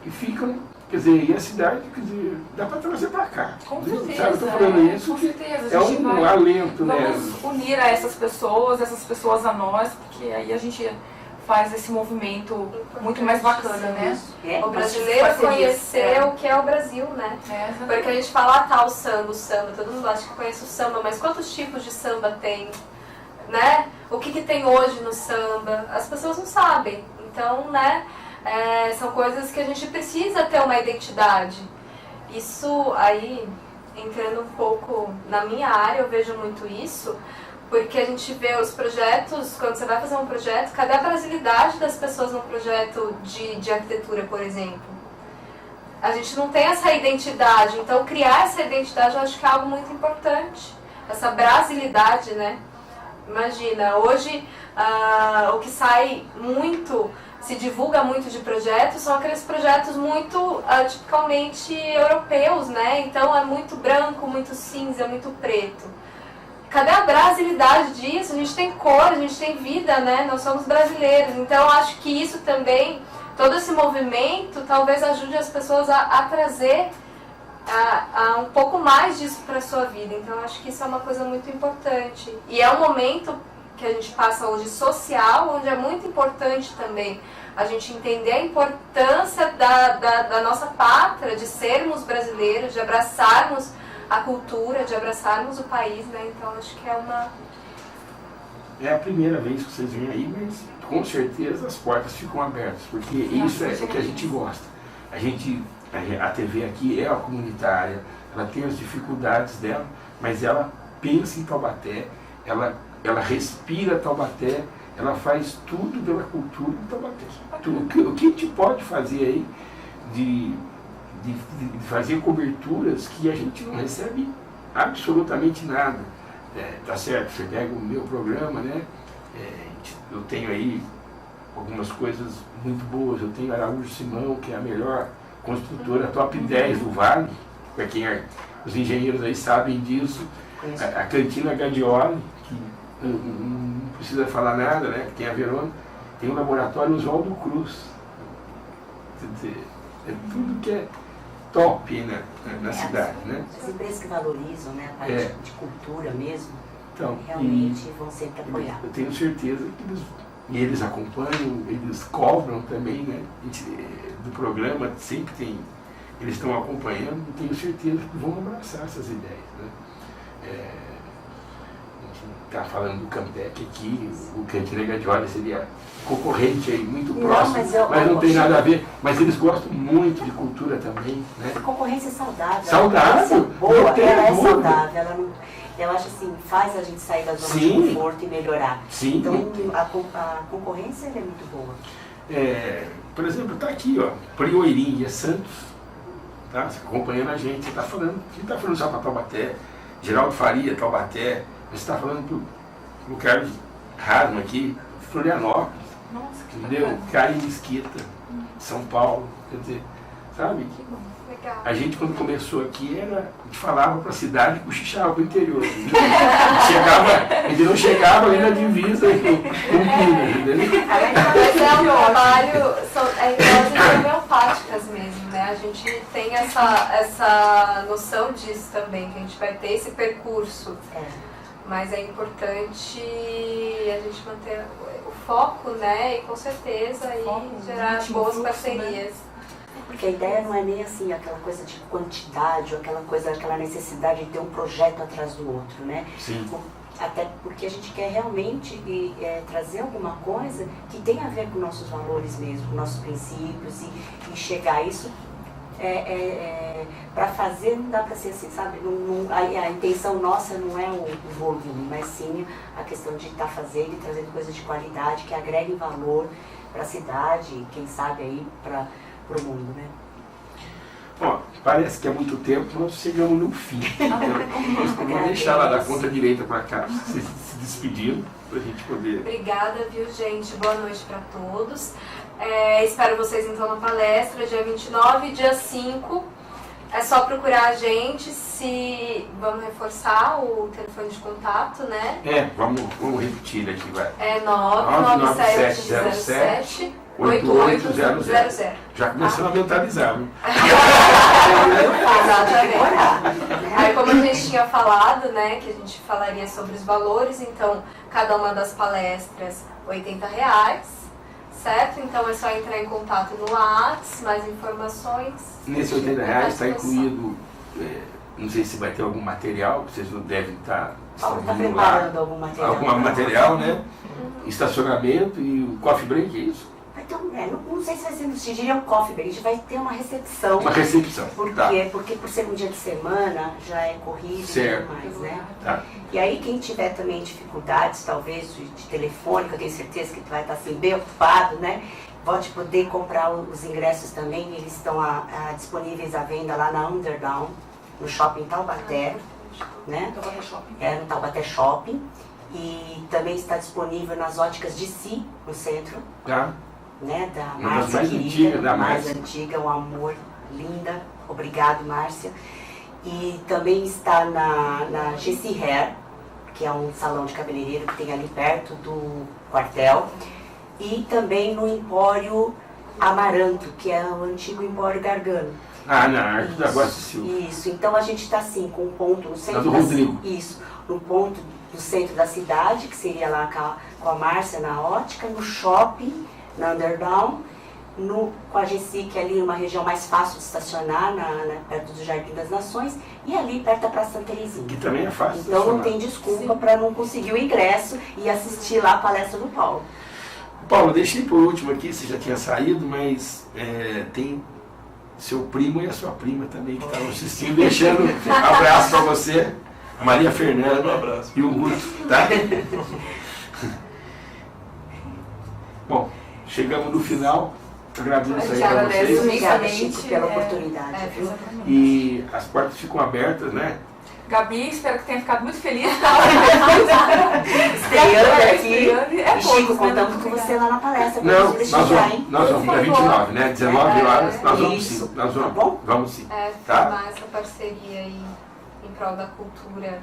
que ficam, quer dizer, e a cidade, quer dizer, dá para trazer para cá. Com Sabe, certeza, eu estou falando isso, com certeza. é um alento, né? Vamos unir a essas pessoas a nós, porque aí a gente faz esse movimento muito mais bacana, né? O brasileiro conhecer o que é o Brasil, né? Porque a gente fala, tá, o samba, todo mundo acha que conhece o samba, mas quantos tipos de samba tem, né? O que tem hoje no samba? As pessoas não sabem. Então, né, são coisas que a gente precisa ter uma identidade. Isso aí, entrando um pouco na minha área, eu vejo muito isso, porque a gente vê os projetos, quando você vai fazer um projeto, cadê a brasilidade das pessoas num projeto de arquitetura, por exemplo? A gente não tem essa identidade, então criar essa identidade eu acho que é algo muito importante, essa brasilidade, né? Imagina, hoje o que sai muito, se divulga muito de projetos, são aqueles projetos muito tipicamente europeus, né? Então é muito branco, muito cinza, muito preto. Cadê a brasilidade disso? A gente tem cor, a gente tem vida, né? Nós somos brasileiros. Então, eu acho que isso também, todo esse movimento, talvez ajude as pessoas a trazer um pouco mais disso para a sua vida. Então, eu acho que isso é uma coisa muito importante. E é um momento que a gente passa hoje social, onde é muito importante também a gente entender a importância da nossa pátria, de sermos brasileiros, de abraçarmos a cultura, de abraçarmos o país, né? Então acho que é a primeira vez que vocês vêm aí, mas com certeza as portas ficam abertas, porque isso é o que a gente gosta. A TV aqui é a comunitária, ela tem as dificuldades dela, mas ela pensa em Taubaté, ela respira Taubaté, ela faz tudo pela cultura de Taubaté. O que a gente pode fazer aí de fazer coberturas que a gente não recebe absolutamente nada. Tá certo, você pega o meu programa, né? Eu tenho aí algumas coisas muito boas. Eu tenho Araújo Simão, que é a melhor construtora top 10 do Vale, para quem os engenheiros aí sabem disso. A Cantina Gadioli, que não precisa falar nada, né? Tem a Verona, tem o laboratório Oswaldo Cruz. Quer dizer, é tudo que é top, né, na cidade, né? As empresas que valorizam, né, a parte de cultura mesmo, então, realmente vão sempre apoiar. Eu tenho certeza que eles acompanham, eles cobram também, né, do programa, sempre eles estão acompanhando, e tenho certeza que vão abraçar essas ideias, né? A gente está falando do Campec aqui, o Cantina Gadioli seria concorrente aí, muito próximo, mas não tem nada a ver. Mas eles gostam muito de cultura também, né? A concorrência é saudável. Saudável? Boa, ela é saudável. Eu acho assim, faz a gente sair da zona de conforto e melhorar. Sim. Então, a concorrência é muito boa. Por exemplo, está aqui, ó, Prioirim, é Santos, tá? Você acompanhando a gente, você está falando só para Taubaté, Geraldo Faria, Taubaté, você está falando para o Carlos Rasma aqui, Florianópolis. Nossa, que entendeu? Caio Mesquita, São Paulo, quer dizer, sabe? Que bom, legal. A gente quando começou aqui, a gente falava para a cidade e cochichava para o interior. A gente não chegava ali na divisa com Minas, entendeu? Mas é um trabalho, doses homeopáticas mesmo, né? A gente tem essa noção disso também, que a gente vai ter esse percurso. Mas é importante a gente manter o foco, né? E com certeza gerar boas parcerias. Porque a ideia não é nem assim aquela coisa de quantidade, ou aquela necessidade de ter um projeto atrás do outro, né? Sim. Até porque a gente quer realmente trazer alguma coisa que tenha a ver com nossos valores mesmo, com nossos princípios e chegar a isso. Para fazer não dá para ser assim, sabe? A intenção nossa não é o volume, mas sim a questão de estar fazendo e trazendo coisas de qualidade que agreguem valor para a cidade e quem sabe aí para o mundo, né? Ó, parece que é muito tempo, nós chegamos no fim. Então, vou deixar lá da ponta direita para cá, vocês se despedindo, para a gente poder... Obrigada, viu, gente? Boa noite para todos. Espero vocês então na palestra, dia 29 e dia 5. É só procurar a gente, vamos reforçar o telefone de contato, né? Vamos repetir aqui, vai. É 99707 8800. Já começando a mentalizar, né? Exatamente. Aí, como a gente tinha falado, né, que a gente falaria sobre os valores, então, cada uma das palestras, R$80, certo? Então, é só entrar em contato no WhatsApp, mais informações. Nesse R$80 está incluído, não sei se vai ter algum material, vocês não devem estar preparando algum material. Algum material, né? Estacionamento e o coffee break, é isso? Então, não sei se vai ser no diria um coffee break, a gente vai ter uma recepção. Uma recepção. Por tá. quê? Porque por ser um dia de semana, já é corrido certo. E tudo mais, né? Tá. E aí quem tiver também dificuldades, talvez, de telefone, que eu tenho certeza que tu vai estar assim, bem ocupado, né? Pode poder comprar os ingressos também, eles estão disponíveis à venda lá na Underdown, no Shopping Taubaté, né? Taubaté Shopping. No Taubaté Shopping. E também está disponível nas óticas de Si, no centro. Tá. Né, da Uma das Márcia mais querida, antigas da mais Márcia. antiga, um amor, linda, obrigado Márcia. E também está na Jessie Hair, que é um salão de cabeleireiro que tem ali perto do quartel, e também no Empório Amaranto, que é o antigo Empório Gargano. Na Arte da Guarda Silva. Isso, então a gente está assim, com um ponto no centro do Rodrigo. Isso, no ponto do centro da cidade, que seria lá com a Márcia na ótica, no shopping, na Underdown, com a Jessie, que é ali uma região mais fácil de estacionar, perto do Jardim das Nações, e ali perto da Praça Santa Terezinha. Que também é fácil. Então não tem desculpa para não conseguir o ingresso e assistir lá a palestra do Paulo. Paulo, deixei por último aqui, você já tinha saído, mas tem seu primo e a sua prima também que estavam assistindo, deixando um abraço para você, a Maria Fernanda e o Guto, tá? Bom, chegamos no final, agradeço aí para vocês. Obrigada, Chico, pela oportunidade. E as portas ficam abertas, né? Gabi, espero que tenha ficado muito feliz. Estreando aqui. E Chico, contamos com você lá na palestra. Não, nós vamos dia 29, né? 19 horas, nós vamos sim. Nós vamos, tá bom? Vamos sim. Tá? Tá? Essa parceria aí em prol da cultura.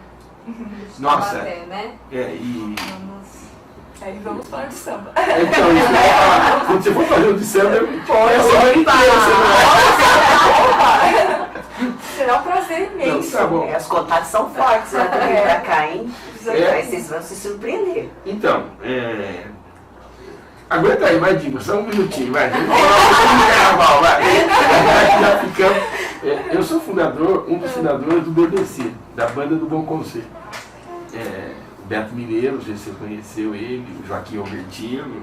Nossa, né? Aí vamos falar de samba. Então, isso eu ia falar. Quando você for fazer o de samba, é só será um prazer imenso. Tá bom. Os contatos são fortes, né? Também pra cá, hein? Aí vocês vão se surpreender. Então, aguenta aí, vai, Digo, só um minutinho, vai. Vamos falar um carnaval, vai. Já ficamos. Eu sou um dos fundadores do BBC, da Banda do Bom Conselho. Beto Mineiro, você conheceu ele, o Joaquim Albertino,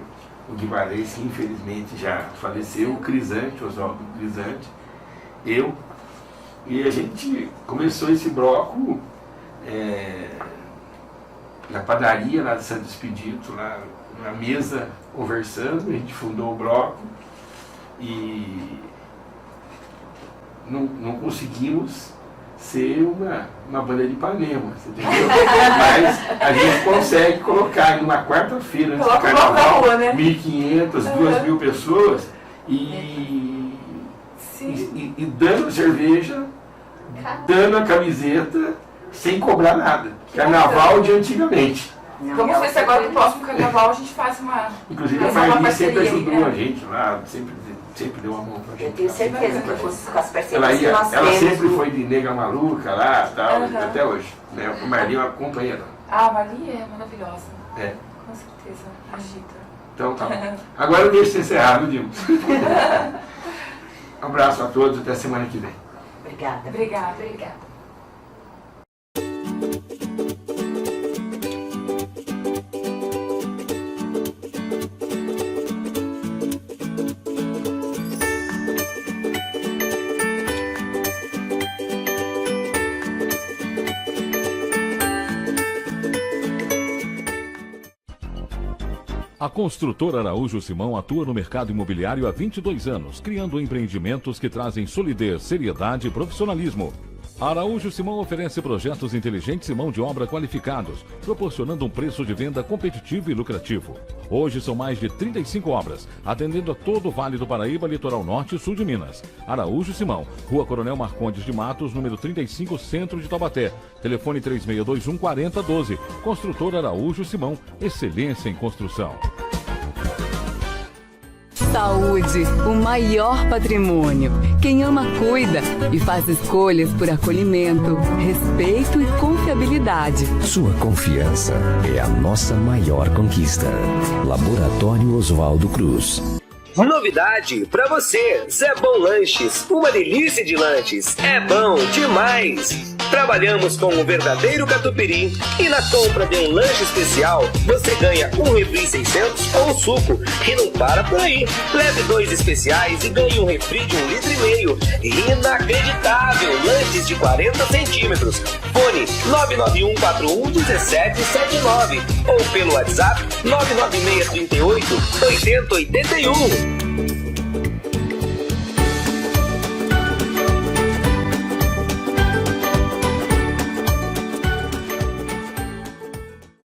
o Guimarães, que infelizmente já faleceu, o Crisante, Oswaldo Crisante, eu. E a gente começou esse bloco na padaria lá de Santo Expedito, lá na mesa conversando, a gente fundou o bloco e não conseguimos ser uma banda de Ipanema, você entendeu? Mas a gente consegue colocar numa quarta-feira antes do carnaval, rua, né? 1.500, 2.000 pessoas e dando cerveja, dando a camiseta, sem cobrar nada. Carnaval de antigamente. Vamos ver se agora no próximo carnaval a gente faz uma. Inclusive a Marli sempre ajudou a gente lá, sempre deu uma mão pra gente. Eu tenho certeza que com as parcerias que nós ela temos. sempre foi de nega maluca lá, tal, até hoje. Né? O Marli é uma companheira. A Marli é maravilhosa. Com certeza, agita. Então tá bom. Agora eu deixo você encerrar, viu, Dimo? Um abraço a todos, até semana que vem. Obrigada. Obrigada. A construtora Araújo Simão atua no mercado imobiliário há 22 anos, criando empreendimentos que trazem solidez, seriedade e profissionalismo. A Araújo Simão oferece projetos inteligentes e mão de obra qualificados, proporcionando um preço de venda competitivo e lucrativo. Hoje são mais de 35 obras, atendendo a todo o Vale do Paraíba, Litoral Norte e Sul de Minas. Araújo Simão, Rua Coronel Marcondes de Matos, número 35, Centro de Taubaté. Telefone 3621 4012. Construtora Araújo Simão, excelência em construção. Saúde, o maior patrimônio. Quem ama, cuida e faz escolhas por acolhimento, respeito e confiabilidade. Sua confiança é a nossa maior conquista. Laboratório Oswaldo Cruz. Novidade pra você, Zé Bom Lanches, uma delícia de lanches, é bom demais! Trabalhamos com um verdadeiro catupiry e na compra de um lanche especial você ganha um refri 600 ou um suco. E não para por aí, leve 2 especiais e ganhe um refri de 1,5 litro. Inacreditável, lanches de 40 centímetros. Fone 991411779 ou pelo WhatsApp 99638 8081.